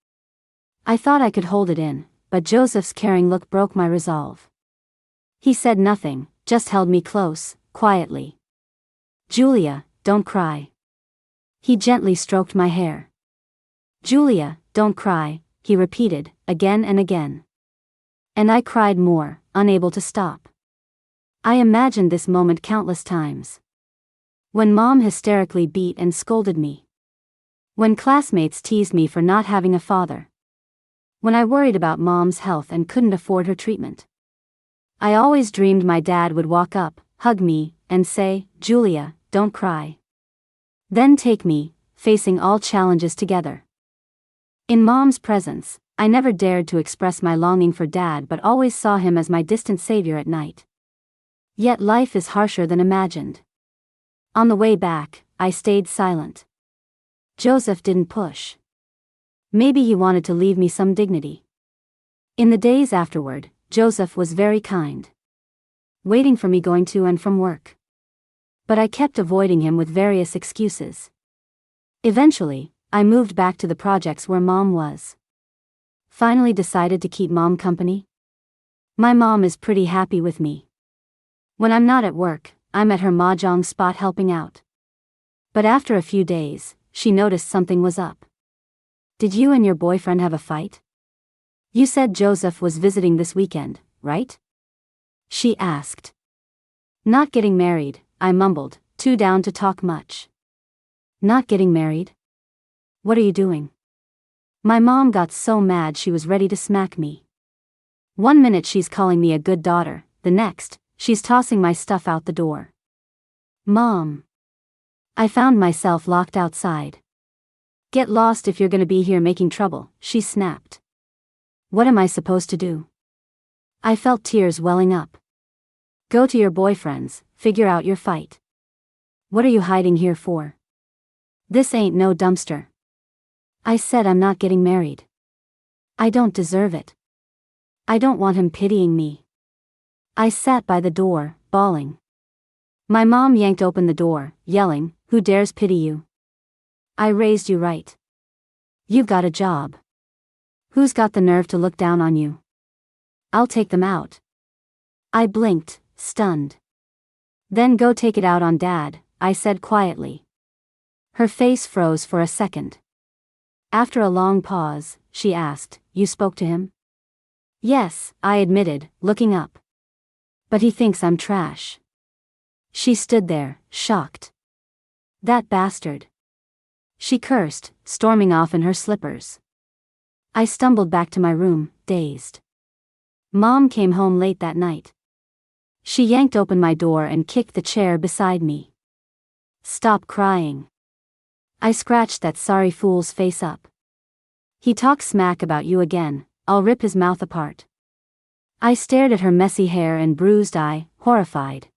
A: I thought I could hold it in, but Joseph's caring look broke my resolve. He said nothing, just held me close, quietly. "Julia, don't cry." He gently stroked my hair. "Julia, don't cry," he repeated, again and again. And I cried more, unable to stop. I imagined this moment countless times. When Mom hysterically beat and scolded me. When classmates teased me for not having a father. When I worried about Mom's health and couldn't afford her treatment. I always dreamed my dad would walk up, hug me, and say, "Julia, don't cry." Then take me, facing all challenges together. In Mom's presence, I never dared to express my longing for Dad but always saw him as my distant savior at night. Yet life is harsher than imagined. On the way back, I stayed silent. Joseph didn't push. Maybe he wanted to leave me some dignity. In the days afterward, Joseph was very kind. Waiting for me going to and from work. But I kept avoiding him with various excuses. Eventually, I moved back to the projects where Mom was. Finally decided to keep Mom company. My mom is pretty happy with me. When I'm not at work, I'm at her mahjong spot helping out. But after a few days, she noticed something was up. "Did you and your boyfriend have a fight? You said Joseph was visiting this weekend, right?" she asked. "Not getting married," I mumbled, too down to talk much. "Not getting married? What are you doing?" My mom got so mad she was ready to smack me. One minute she's calling me a good daughter, the next, she's tossing my stuff out the door. "Mom." I found myself locked outside. "Get lost if you're gonna be here making trouble," she snapped. What am I supposed to do? I felt tears welling up. "Go to your boyfriend's, figure out your fight. What are you hiding here for? This ain't no dumpster." I said I'm not getting married. I don't deserve it. I don't want him pitying me. I sat by the door, bawling. My mom yanked open the door, yelling, "Who dares pity you? I raised you right. You've got a job. Who's got the nerve to look down on you? I'll take them out." I blinked, stunned. "Then go take it out on Dad," I said quietly. Her face froze for a second. After a long pause, she asked, "You spoke to him?" "Yes," I admitted, looking up. "But he thinks I'm trash." She stood there, shocked. "That bastard." She cursed, storming off in her slippers. I stumbled back to my room, dazed. Mom came home late that night. She yanked open my door and kicked the chair beside me. "Stop crying." I scratched that sorry fool's face up. "He talks smack about you again, I'll rip his mouth apart." I stared at her messy hair and bruised eye, horrified.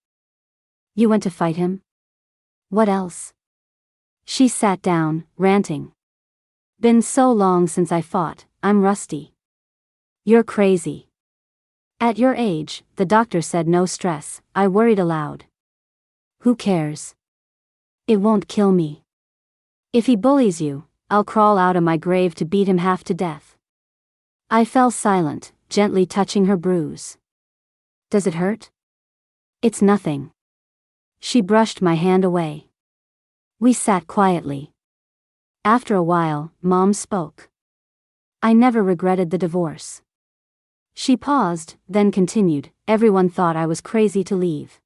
A: "You went to fight him? What else?" She sat down, ranting. "Been so long since I fought, I'm rusty." "You're crazy." "At your age, the doctor said no stress," I worried aloud. "Who cares? It won't kill me. If he bullies you, I'll crawl out of my grave to beat him half to death." I fell silent, gently touching her bruise. "Does it hurt?" "It's nothing." She brushed my hand away. We sat quietly. After a while, Mom spoke. "I never regretted the divorce." She paused, then continued, "Everyone thought I was crazy to leave.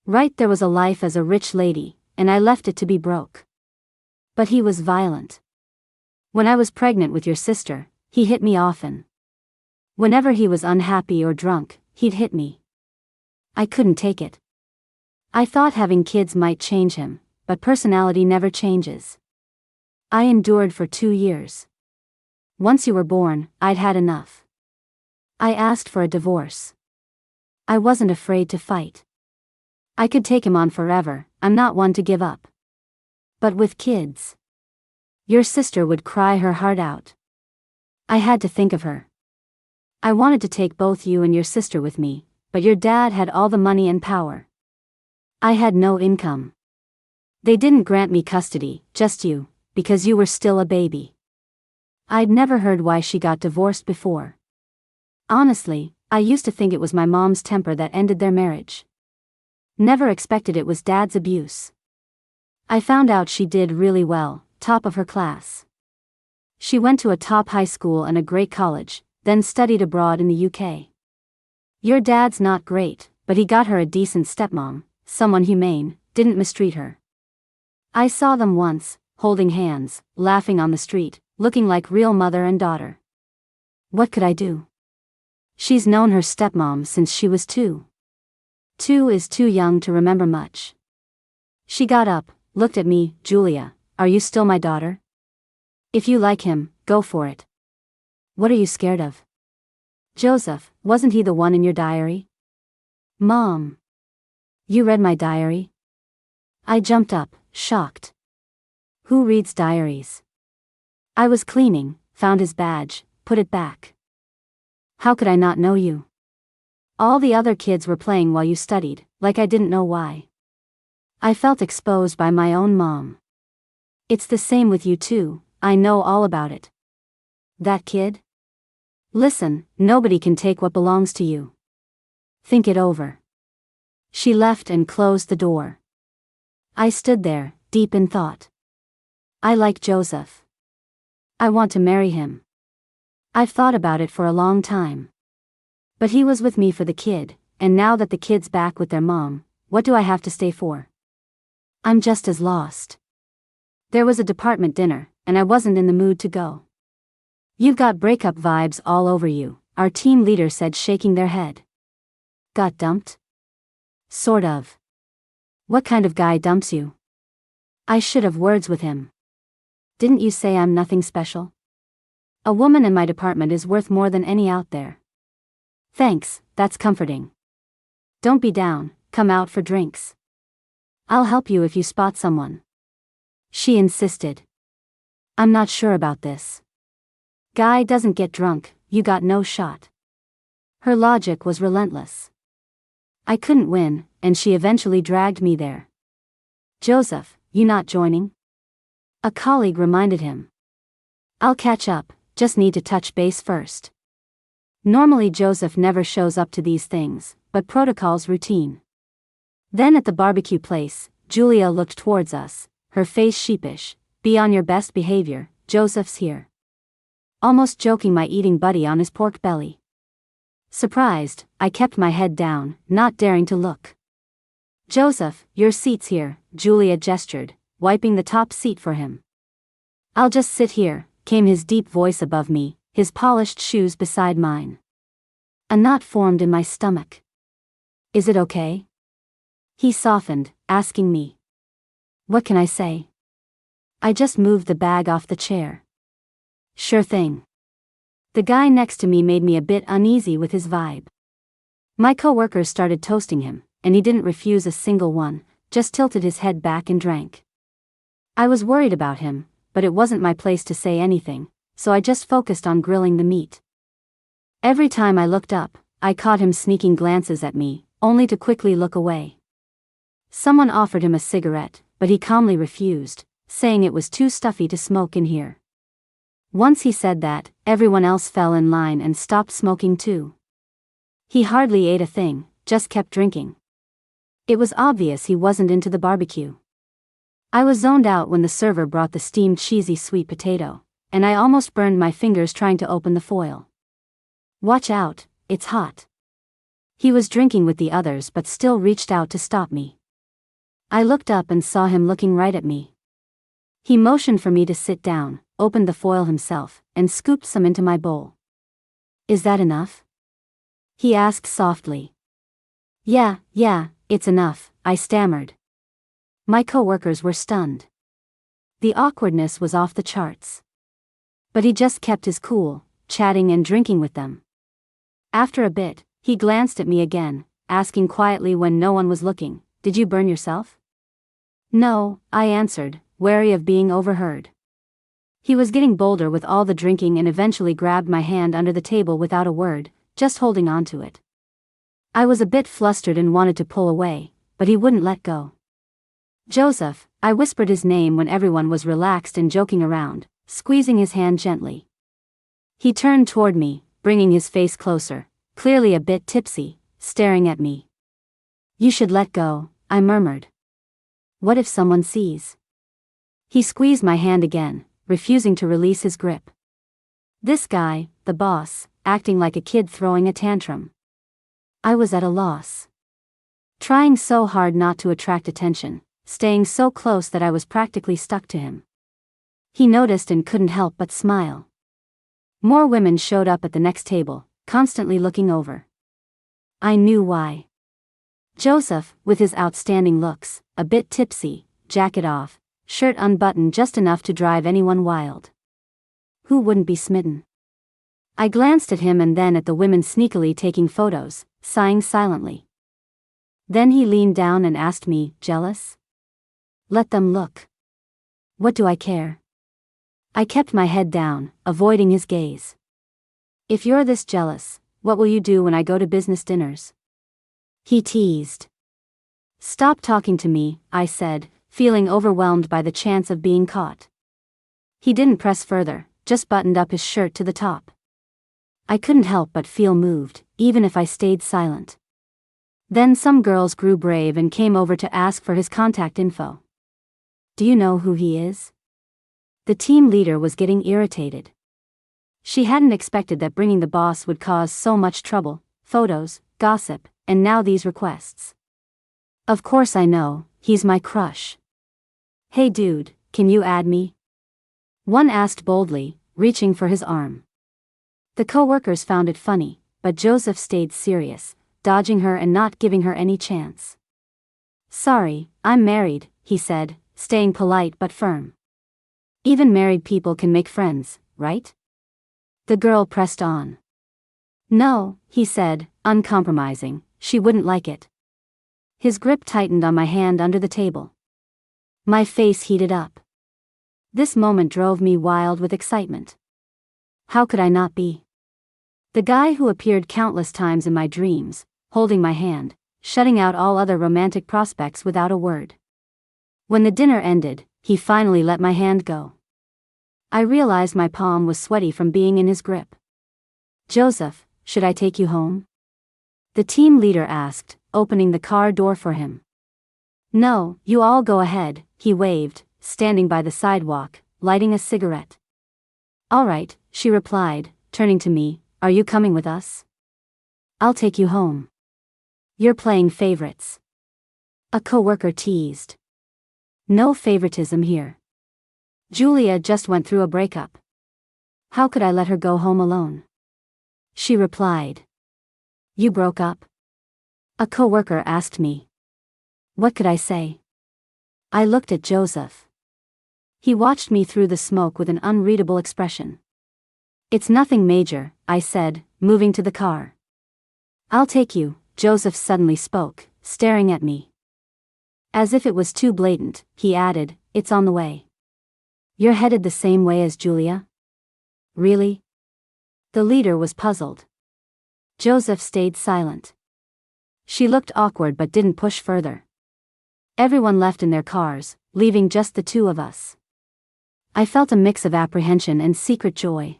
A: Right, there was a life as a rich lady, and I left it to be broke. But he was violent. When I was pregnant with your sister, he hit me often. Whenever he was unhappy or drunk, he'd hit me. I couldn't take it. I thought having kids might change him, but personality never changes. I endured for 2 years. Once you were born, I'd had enough. I asked for a divorce. I wasn't afraid to fight. I could take him on forever, I'm not one to give up. But with kids, your sister would cry her heart out. I had to think of her. I wanted to take both you and your sister with me, but your dad had all the money and power. I had no income. They didn't grant me custody, just you, because you were still a baby. I'd never heard why she got divorced before. Honestly, I used to think it was my mom's temper that ended their marriage. Never expected it was Dad's abuse. I found out she did really well, top of her class. She went to a top high school and a great college, then studied abroad in the UK. Your dad's not great, but he got her a decent stepmom, someone humane, didn't mistreat her. I saw them once, holding hands, laughing on the street, looking like real mother and daughter. What could I do? She's known her stepmom since she was 2. 2 is too young to remember much. She got up, looked at me. Julia, are you still my daughter? If you like him, go for it. What are you scared of? Joseph, wasn't he the one in your diary? Mom. You read my diary? I jumped up, shocked. Who reads diaries? I was cleaning, found his badge, put it back. How could I not know you? All the other kids were playing while you studied, like I didn't know why. I felt exposed by my own mom. It's the same with you too, I know all about it. That kid? Listen, nobody can take what belongs to you. Think it over. She left and closed the door. I stood there, deep in thought. I like Joseph. I want to marry him. I've thought about it for a long time. But he was with me for the kid, and now that the kid's back with their mom, what do I have to stay for? I'm just as lost. There was a department dinner, and I wasn't in the mood to go. You've got breakup vibes all over you, our team leader said, shaking their head. Got dumped? Sort of. What kind of guy dumps you? I should have words with him. Didn't you say I'm nothing special? A woman in my department is worth more than any out there. Thanks, that's comforting. Don't be down, come out for drinks. I'll help you if you spot someone. She insisted. I'm not sure about this. Guy doesn't get drunk, you got no shot. Her logic was relentless. I couldn't win, and she eventually dragged me there. Joseph, you not joining? A colleague reminded him. I'll catch up, just need to touch base first. Normally Joseph never shows up to these things, but protocol's routine. Then at the barbecue place, Julia looked towards us, her face sheepish. Be on your best behavior, Joseph's here. Almost joking my eating buddy on his pork belly. Surprised, I kept my head down, not daring to look. Joseph, your seat's here, Julia gestured, wiping the top seat for him. I'll just sit here, came his deep voice above me, his polished shoes beside mine. A knot formed in my stomach. Is it okay? He softened, asking me. What can I say? I just moved the bag off the chair. Sure thing. The guy next to me made me a bit uneasy with his vibe. My coworkers started toasting him, and he didn't refuse a single one, just tilted his head back and drank. I was worried about him, but it wasn't my place to say anything, so I just focused on grilling the meat. Every time I looked up, I caught him sneaking glances at me, only to quickly look away. Someone offered him a cigarette, but he calmly refused, saying it was too stuffy to smoke in here. Once he said that, everyone else fell in line and stopped smoking too. He hardly ate a thing, just kept drinking. It was obvious he wasn't into the barbecue. I was zoned out when the server brought the steamed cheesy sweet potato, and I almost burned my fingers trying to open the foil. Watch out, it's hot. He was drinking with the others but still reached out to stop me. I looked up and saw him looking right at me. He motioned for me to sit down, opened the foil himself, and scooped some into my bowl. Is that enough? He asked softly. Yeah, it's enough, I stammered. My coworkers were stunned. The awkwardness was off the charts. But he just kept his cool, chatting and drinking with them. After a bit, he glanced at me again, asking quietly when no one was looking, Did you burn yourself? No, I answered, wary of being overheard. He was getting bolder with all the drinking and eventually grabbed my hand under the table without a word, just holding on to it. I was a bit flustered and wanted to pull away, but he wouldn't let go. Joseph, I whispered his name when everyone was relaxed and joking around, squeezing his hand gently. He turned toward me, bringing his face closer, clearly a bit tipsy, staring at me. You should let go, I murmured. What if someone sees? He squeezed my hand again, refusing to release his grip. This guy, the boss, acting like a kid throwing a tantrum. I was at a loss. Trying so hard not to attract attention, staying so close that I was practically stuck to him. He noticed and couldn't help but smile. More women showed up at the next table, constantly looking over. I knew why. Joseph, with his outstanding looks, a bit tipsy, jacket off, shirt unbuttoned just enough to drive anyone wild. Who wouldn't be smitten? I glanced at him and then at the women sneakily taking photos, sighing silently. Then he leaned down and asked me, jealous? Let them look. What do I care? I kept my head down, avoiding his gaze. If you're this jealous, what will you do when I go to business dinners? He teased. Stop talking to me, I said, feeling overwhelmed by the chance of being caught. He didn't press further, just buttoned up his shirt to the top. I couldn't help but feel moved, even if I stayed silent. Then some girls grew brave and came over to ask for his contact info. Do you know who he is? The team leader was getting irritated. She hadn't expected that bringing the boss would cause so much trouble, photos, gossip, and now these requests. Of course I know, he's my crush. Hey dude, can you add me? One asked boldly, reaching for his arm. The co-workers found it funny, but Joseph stayed serious, dodging her and not giving her any chance. Sorry, I'm married, he said, staying polite but firm. Even married people can make friends, right? The girl pressed on. No, he said, uncompromising, she wouldn't like it. His grip tightened on my hand under the table. My face heated up. This moment drove me wild with excitement. How could I not be? The guy who appeared countless times in my dreams, holding my hand, shutting out all other romantic prospects without a word. When the dinner ended, he finally let my hand go. I realized my palm was sweaty from being in his grip. Joseph, should I take you home? The team leader asked, opening the car door for him. No, you all go ahead, he waved, standing by the sidewalk, lighting a cigarette. All right, she replied, turning to me, are you coming with us? I'll take you home. You're playing favorites. A coworker teased. No favoritism here. Julia just went through a breakup. How could I let her go home alone? She replied. You broke up? A coworker asked me. What could I say? I looked at Joseph. He watched me through the smoke with an unreadable expression. It's nothing major, I said, moving to the car. I'll take you, Joseph suddenly spoke, staring at me. As if it was too blatant, he added, it's on the way. You're headed the same way as Julia? Really? The leader was puzzled. Joseph stayed silent. She looked awkward but didn't push further. Everyone left in their cars, leaving just the two of us. I felt a mix of apprehension and secret joy.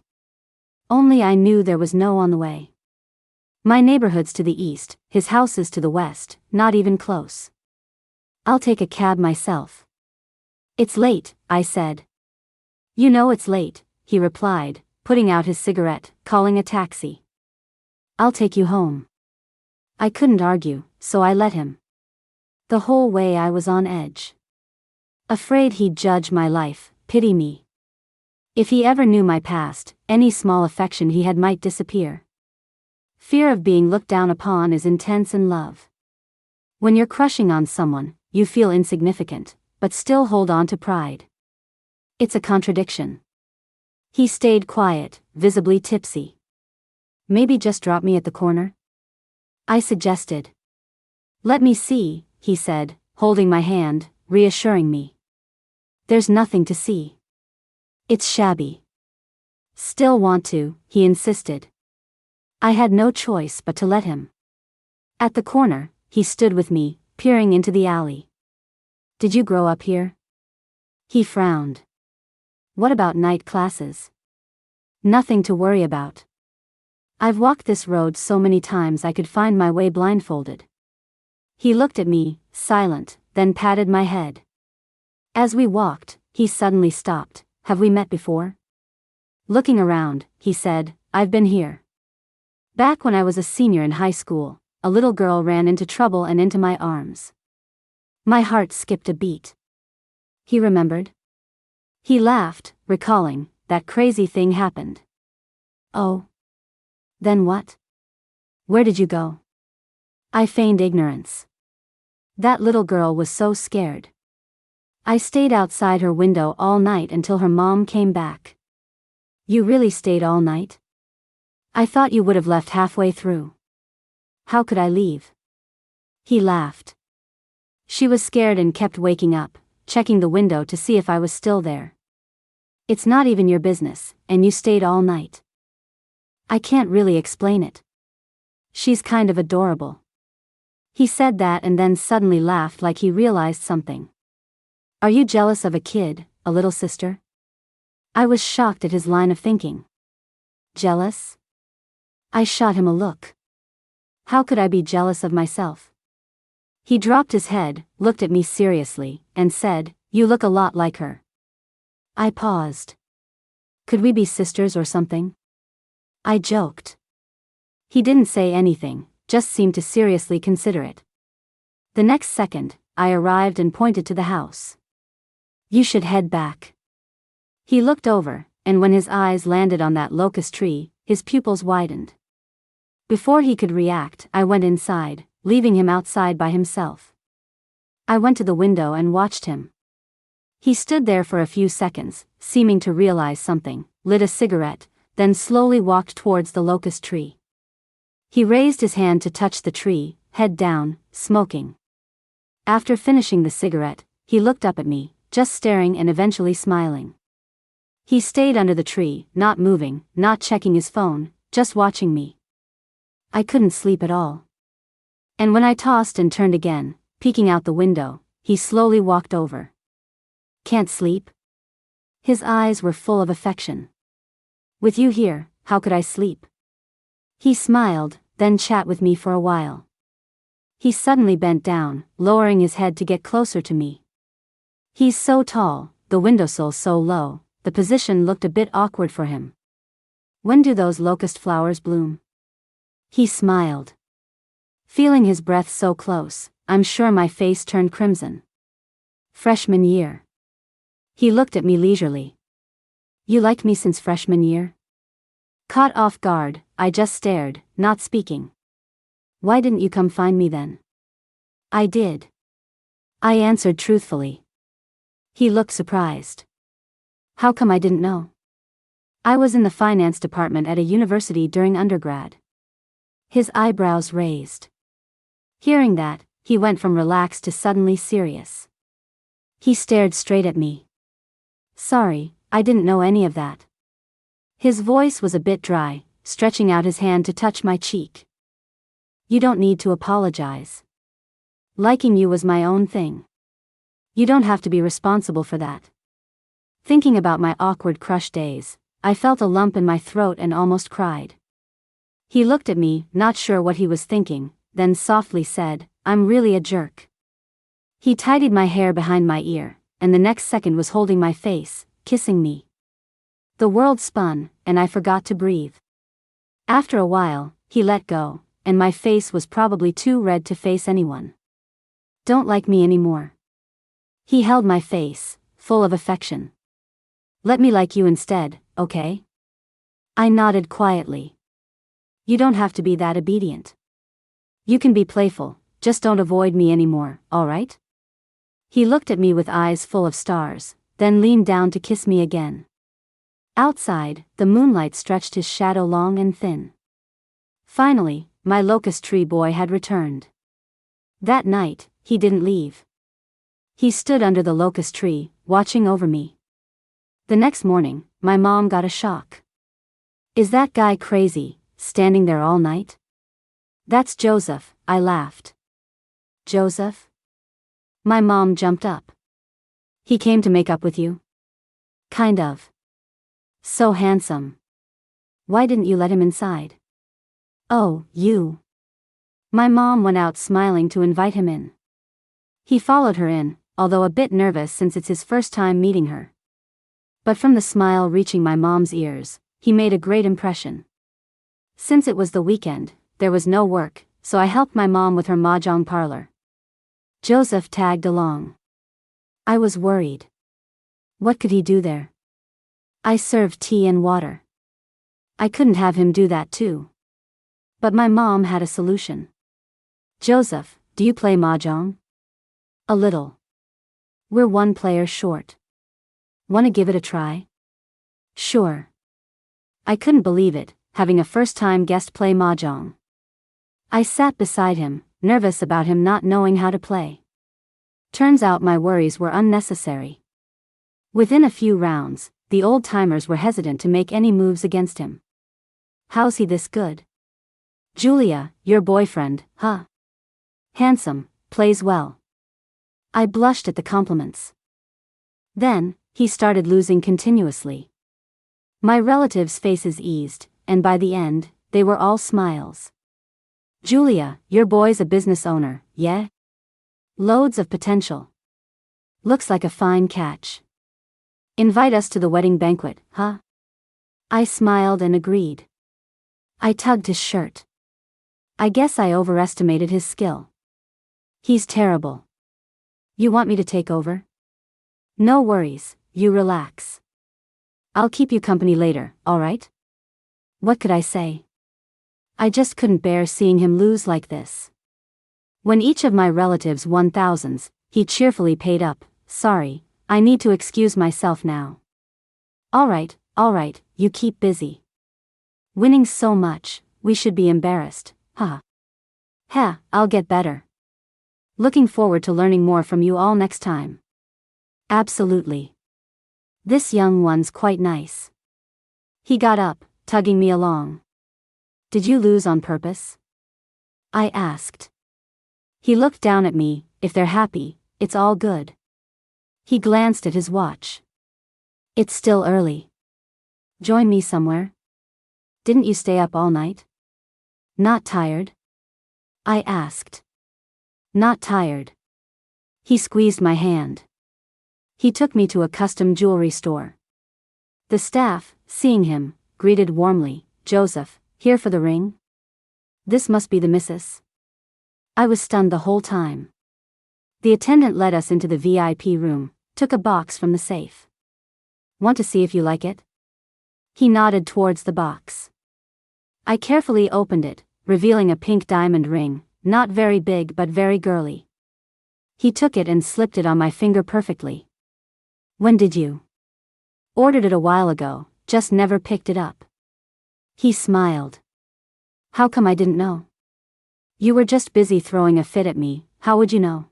A: Only I knew there was no on the way. My neighborhood's to the east, his house is to the west, not even close. I'll take a cab myself. It's late, I said. You know it's late, he replied, putting out his cigarette, calling a taxi. I'll take you home. I couldn't argue, so I let him. The whole way I was on edge. Afraid he'd judge my life, pity me. If he ever knew my past, any small affection he had might disappear. Fear of being looked down upon is intense in love. When you're crushing on someone, you feel insignificant, but still hold on to pride. It's a contradiction. He stayed quiet, visibly tipsy. Maybe just drop me at the corner? I suggested. Let me see, he said, holding my hand, reassuring me. There's nothing to see. It's shabby. Still want to, he insisted. I had no choice but to let him. At the corner, he stood with me, peering into the alley. Did you grow up here? He frowned. What about night classes? Nothing to worry about. I've walked this road so many times I could find my way blindfolded. He looked at me, silent, then patted my head. As we walked, he suddenly stopped. Have we met before? Looking around, he said, I've been here. Back when I was a senior in high school, a little girl ran into trouble and into my arms. My heart skipped a beat. He remembered. He laughed, recalling, that crazy thing happened. Oh. Then what? Where did you go? I feigned ignorance. That little girl was so scared. I stayed outside her window all night until her mom came back. You really stayed all night? I thought you would have left halfway through. How could I leave? He laughed. She was scared and kept waking up, checking the window to see if I was still there. It's not even your business, and you stayed all night. I can't really explain it. She's kind of adorable. He said that and then suddenly laughed like he realized something. Are you jealous of a kid, a little sister? I was shocked at his line of thinking. Jealous? I shot him a look. How could I be jealous of myself? He dropped his head, looked at me seriously, and said, You look a lot like her. I paused. Could we be sisters or something? I joked. He didn't say anything, just seemed to seriously consider it. The next second, I arrived and pointed to the house. You should head back. He looked over, and when his eyes landed on that locust tree, his pupils widened. Before he could react, I went inside, leaving him outside by himself. I went to the window and watched him. He stood there for a few seconds, seeming to realize something, lit a cigarette, then slowly walked towards the locust tree. He raised his hand to touch the tree, head down, smoking. After finishing the cigarette, he looked up at me, just staring and eventually smiling. He stayed under the tree, not moving, not checking his phone, just watching me. I couldn't sleep at all. And when I tossed and turned again, peeking out the window, he slowly walked over. Can't sleep? His eyes were full of affection. With you here, how could I sleep? He smiled, then chat with me for a while. He suddenly bent down, lowering his head to get closer to me. He's so tall, the windowsill so low, the position looked a bit awkward for him. When do those locust flowers bloom? He smiled. Feeling his breath so close, I'm sure my face turned crimson. Freshman year. He looked at me leisurely. You liked me since freshman year? Caught off guard, I just stared, not speaking. Why didn't you come find me then? I did. I answered truthfully. He looked surprised. How come I didn't know? I was in the finance department at a university during undergrad. His eyebrows raised. Hearing that, he went from relaxed to suddenly serious. He stared straight at me. Sorry, I didn't know any of that. His voice was a bit dry, stretching out his hand to touch my cheek. You don't need to apologize. Liking you was my own thing. You don't have to be responsible for that. Thinking about my awkward crush days, I felt a lump in my throat and almost cried. He looked at me, not sure what he was thinking, then softly said, I'm really a jerk. He tidied my hair behind my ear, and the next second was holding my face, kissing me. The world spun, and I forgot to breathe. After a while, he let go, and my face was probably too red to face anyone. Don't like me anymore. He held my face, full of affection. Let me like you instead, okay? I nodded quietly. You don't have to be that obedient. You can be playful, just don't avoid me anymore, alright? He looked at me with eyes full of stars, then leaned down to kiss me again. Outside, the moonlight stretched his shadow long and thin. Finally, my locust tree boy had returned. That night, he didn't leave. He stood under the locust tree, watching over me. The next morning, my mom got a shock. Is that guy crazy, standing there all night? That's Joseph, I laughed. Joseph? My mom jumped up. He came to make up with you? Kind of. So handsome. Why didn't you let him inside? Oh, you. My mom went out smiling to invite him in. He followed her in, although a bit nervous since it's his first time meeting her. But from the smile reaching my mom's ears, he made a great impression. Since it was the weekend, there was no work, so I helped my mom with her mahjong parlor. Joseph tagged along. I was worried. What could he do there? I served tea and water. I couldn't have him do that too. But my mom had a solution. Joseph, do you play mahjong? A little. We're one player short. Wanna give it a try? Sure. I couldn't believe it, having a first-time guest play mahjong. I sat beside him, nervous about him not knowing how to play. Turns out my worries were unnecessary. Within a few rounds, the old-timers were hesitant to make any moves against him. How's he this good? Julia, your boyfriend, huh? Handsome, plays well. I blushed at the compliments. Then, he started losing continuously. My relatives' faces eased, and by the end, they were all smiles. Julia, your boy's a business owner, yeah? Loads of potential. Looks like a fine catch. Invite us to the wedding banquet, huh? I smiled and agreed. I tugged his shirt. I guess I overestimated his skill. He's terrible. You want me to take over? No worries, you relax. I'll keep you company later, alright? What could I say? I just couldn't bear seeing him lose like this. When each of my relatives won thousands, he cheerfully paid up. Sorry, I need to excuse myself now. Alright, you keep busy. Winning so much, we should be embarrassed, huh? I'll get better. Looking forward to learning more from you all next time. Absolutely. This young one's quite nice. He got up, tugging me along. Did you lose on purpose? I asked. He looked down at me. If they're happy, it's all good. He glanced at his watch. It's still early. Join me somewhere? Didn't you stay up all night? Not tired? I asked. Not tired. He squeezed my hand. He took me to a custom jewelry store. The staff, seeing him, greeted warmly. Joseph, here for the ring? This must be the missus. I was stunned the whole time. The attendant led us into the VIP room, took a box from the safe. Want to see if you like it? He nodded towards the box. I carefully opened it, revealing a pink diamond ring, not very big but very girly. He took it and slipped it on my finger perfectly. When did you? Ordered it a while ago, just never picked it up. He smiled. How come I didn't know? You were just busy throwing a fit at me, how would you know?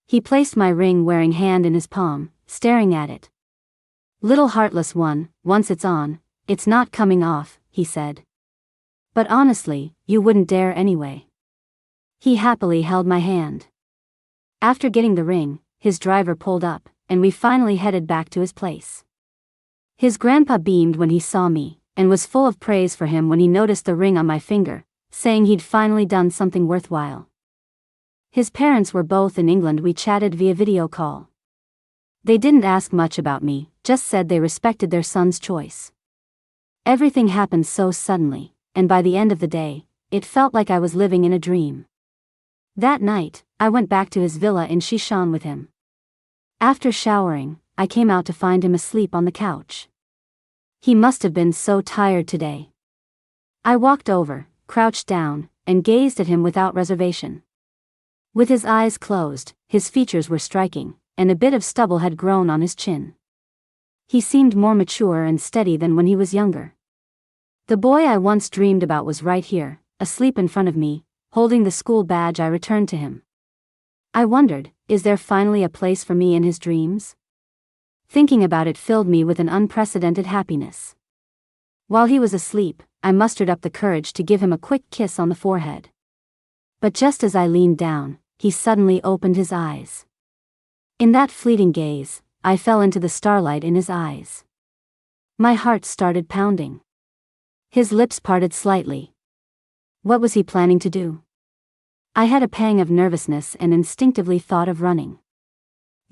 A: He placed my ring-wearing hand in his palm, staring at it. Little heartless one, once it's on, it's not coming off, he said. But honestly, you wouldn't dare anyway. He happily held my hand. After getting the ring, his driver pulled up, and we finally headed back to his place. His grandpa beamed when he saw me, and was full of praise for him when he noticed the ring on my finger, saying he'd finally done something worthwhile. His parents were both in England. We chatted via video call. They didn't ask much about me, just said they respected their son's choice. Everything happened so suddenly, and by the end of the day, it felt like I was living in a dream. That night, I went back to his villa in Shishan with him. After showering, I came out to find him asleep on the couch. He must have been so tired today. I walked over, crouched down, and gazed at him without reservation. With his eyes closed, his features were striking, and a bit of stubble had grown on his chin. He seemed more mature and steady than when he was younger. The boy I once dreamed about was right here, asleep in front of me, holding the school badge I returned to him. I wondered, is there finally a place for me in his dreams? Thinking about it filled me with an unprecedented happiness. While he was asleep, I mustered up the courage to give him a quick kiss on the forehead. But just as I leaned down, he suddenly opened his eyes. In that fleeting gaze, I fell into the starlight in his eyes. My heart started pounding. His lips parted slightly. What was he planning to do? I had a pang of nervousness and instinctively thought of running.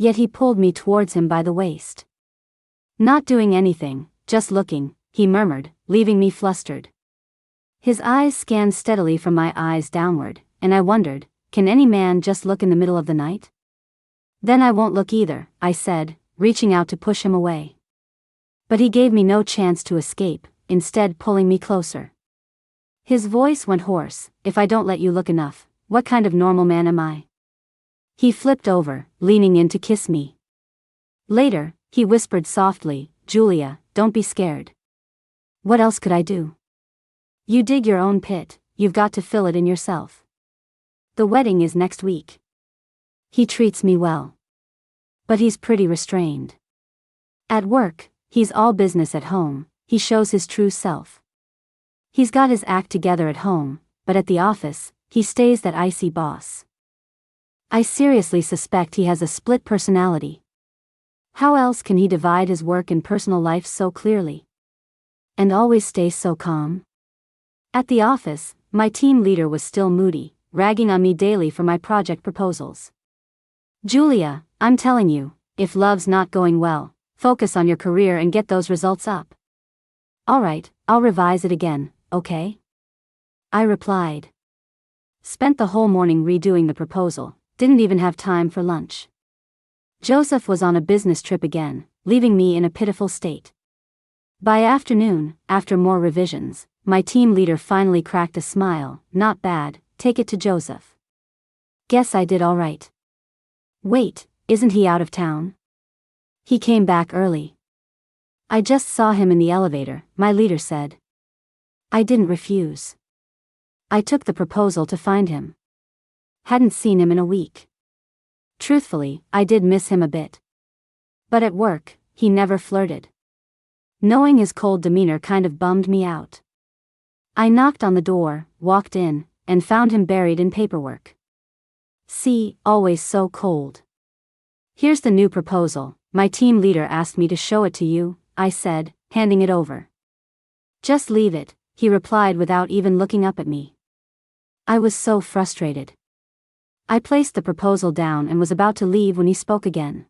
A: Yet he pulled me towards him by the waist. Not doing anything, just looking, he murmured, leaving me flustered. His eyes scanned steadily from my eyes downward, and I wondered, can any man just look in the middle of the night? Then I won't look either, I said, reaching out to push him away. But he gave me no chance to escape, instead pulling me closer. His voice went hoarse, if I don't let you look enough, what kind of normal man am I? He flipped over, leaning in to kiss me. Later, he whispered softly, Julia, don't be scared. What else could I do? You dig your own pit, you've got to fill it in yourself. The wedding is next week. He treats me well. But he's pretty restrained. At work, he's all business. At home, he shows his true self. He's got his act together at home, but at the office, he stays that icy boss. I seriously suspect he has a split personality. How else can he divide his work and personal life so clearly? And always stay so calm? At the office, my team leader was still moody, ragging on me daily for my project proposals. Julia, I'm telling you, if love's not going well, focus on your career and get those results up. Alright, I'll revise it again, okay? I replied. Spent the whole morning redoing the proposal, didn't even have time for lunch. Joseph was on a business trip again, leaving me in a pitiful state. By afternoon, after more revisions, my team leader finally cracked a smile. Not bad, take it to Joseph. Guess I did all right. Wait, isn't he out of town? He came back early. I just saw him in the elevator, my leader said. I didn't refuse. I took the proposal to find him. Hadn't seen him in a week. Truthfully, I did miss him a bit. But at work, he never flirted. Knowing his cold demeanor kind of bummed me out. I knocked on the door, walked in, and found him buried in paperwork. See, always so cold. Here's the new proposal, my team leader asked me to show it to you, I said, handing it over. Just leave it, he replied without even looking up at me. I was so frustrated. I placed the proposal down and was about to leave when he spoke again.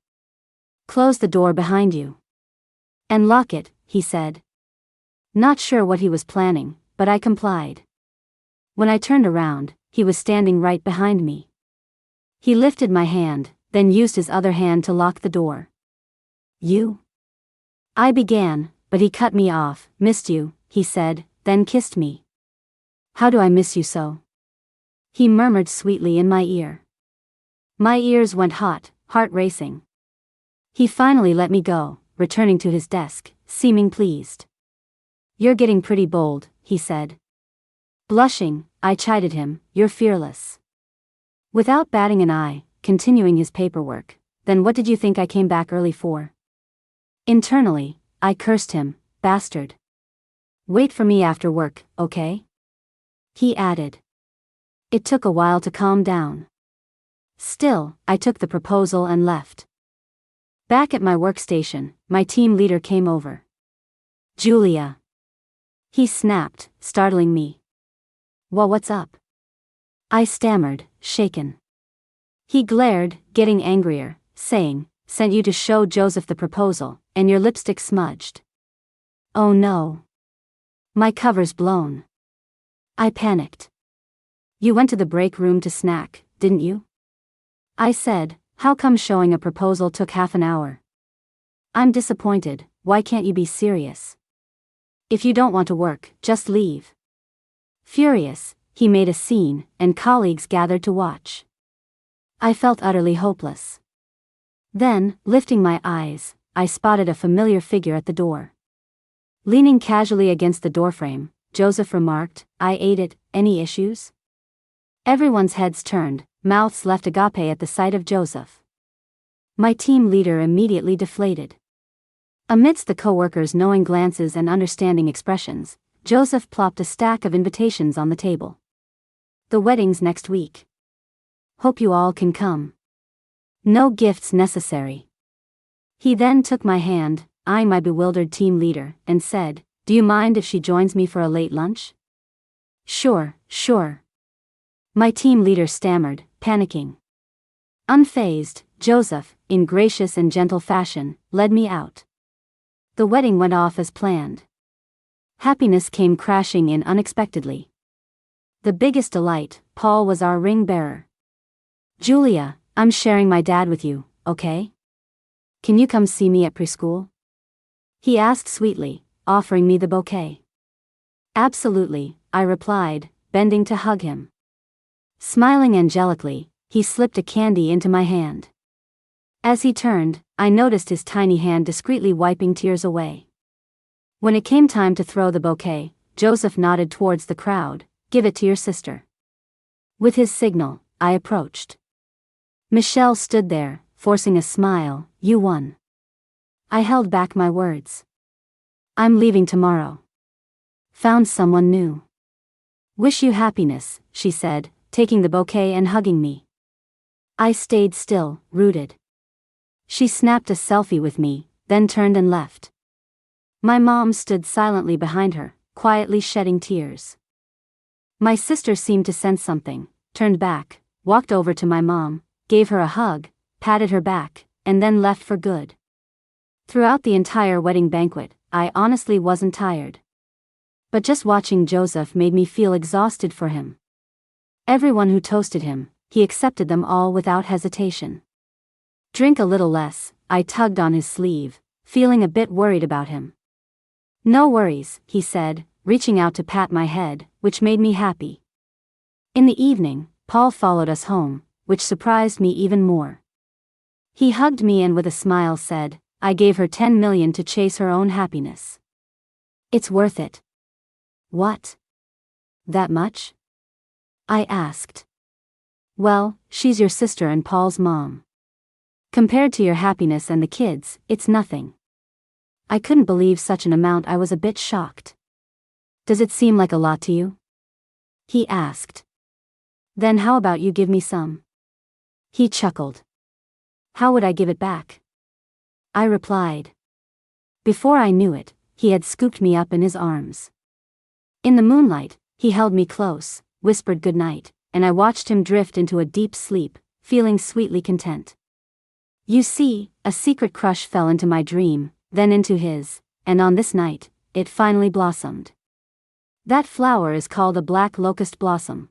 A: Close the door behind you. And lock it, he said. Not sure what he was planning, but I complied. When I turned around, he was standing right behind me. He lifted my hand, then used his other hand to lock the door. You? I began, but he cut me off. Missed you, he said, then kissed me. How do I miss you so? He murmured sweetly in my ear. My ears went hot, heart racing. He finally let me go, returning to his desk, seeming pleased. You're getting pretty bold, he said. Blushing, I chided him, you're fearless. Without batting an eye, continuing his paperwork, then what did you think I came back early for? Internally, I cursed him, bastard. Wait for me after work, okay? He added. It took a while to calm down. Still, I took the proposal and left. Back at my workstation, my team leader came over. Julia. He snapped, startling me. Well, what's up? I stammered, shaken. He glared, getting angrier, saying, sent you to show Joseph the proposal, and your lipstick smudged. Oh no. My cover's blown. I panicked. You went to the break room to snack, didn't you? I said, how come showing a proposal took half an hour? I'm disappointed, why can't you be serious? If you don't want to work, just leave. Furious, he made a scene, and colleagues gathered to watch. I felt utterly hopeless. Then, lifting my eyes, I spotted a familiar figure at the door. Leaning casually against the doorframe, Joseph remarked, I ate it, any issues? Everyone's heads turned, mouths left agape at the sight of Joseph. My team leader immediately deflated. Amidst the co-workers' knowing glances and understanding expressions, Joseph plopped a stack of invitations on the table. The wedding's next week. Hope you all can come. No gifts necessary. He then took my hand, eyeing my bewildered team leader, and said, "Do you mind if she joins me for a late lunch?" Sure. My team leader stammered, panicking. Unfazed, Joseph, in gracious and gentle fashion, led me out. The wedding went off as planned. Happiness came crashing in unexpectedly. The biggest delight, Paul was our ring bearer. "Julia, I'm sharing my dad with you, okay? Can you come see me at preschool?" he asked sweetly, offering me the bouquet. "Absolutely," I replied, bending to hug him. Smiling angelically, he slipped a candy into my hand. As he turned, I noticed his tiny hand discreetly wiping tears away. When it came time to throw the bouquet, Joseph nodded towards the crowd. "Give it to your sister." With his signal, I approached. Michelle stood there, forcing a smile. "You won." I held back my words. "I'm leaving tomorrow. Found someone new." "Wish you happiness," she said, taking the bouquet and hugging me. I stayed still, rooted. She snapped a selfie with me, then turned and left. My mom stood silently behind her, quietly shedding tears. My sister seemed to sense something, turned back, walked over to my mom, gave her a hug, patted her back, and then left for good. Throughout the entire wedding banquet, I honestly wasn't tired. But just watching Joseph made me feel exhausted for him. Everyone who toasted him, he accepted them all without hesitation. "Drink a little less," I tugged on his sleeve, feeling a bit worried about him. "No worries," he said, reaching out to pat my head, which made me happy. In the evening, Paul followed us home, which surprised me even more. He hugged me and with a smile said, "I gave her 10 million to chase her own happiness. It's worth it." "What? That much?" I asked. "Well, she's your sister and Paul's mom. Compared to your happiness and the kids, it's nothing." I couldn't believe such an amount. I was a bit shocked. "Does it seem like a lot to you?" he asked. "Then how about you give me some?" He chuckled. "How would I give it back?" I replied. Before I knew it, he had scooped me up in his arms. In the moonlight, he held me close, whispered goodnight, and I watched him drift into a deep sleep, feeling sweetly content. You see, a secret crush fell into my dream, then into his, and on this night, it finally blossomed. That flower is called a black locust blossom.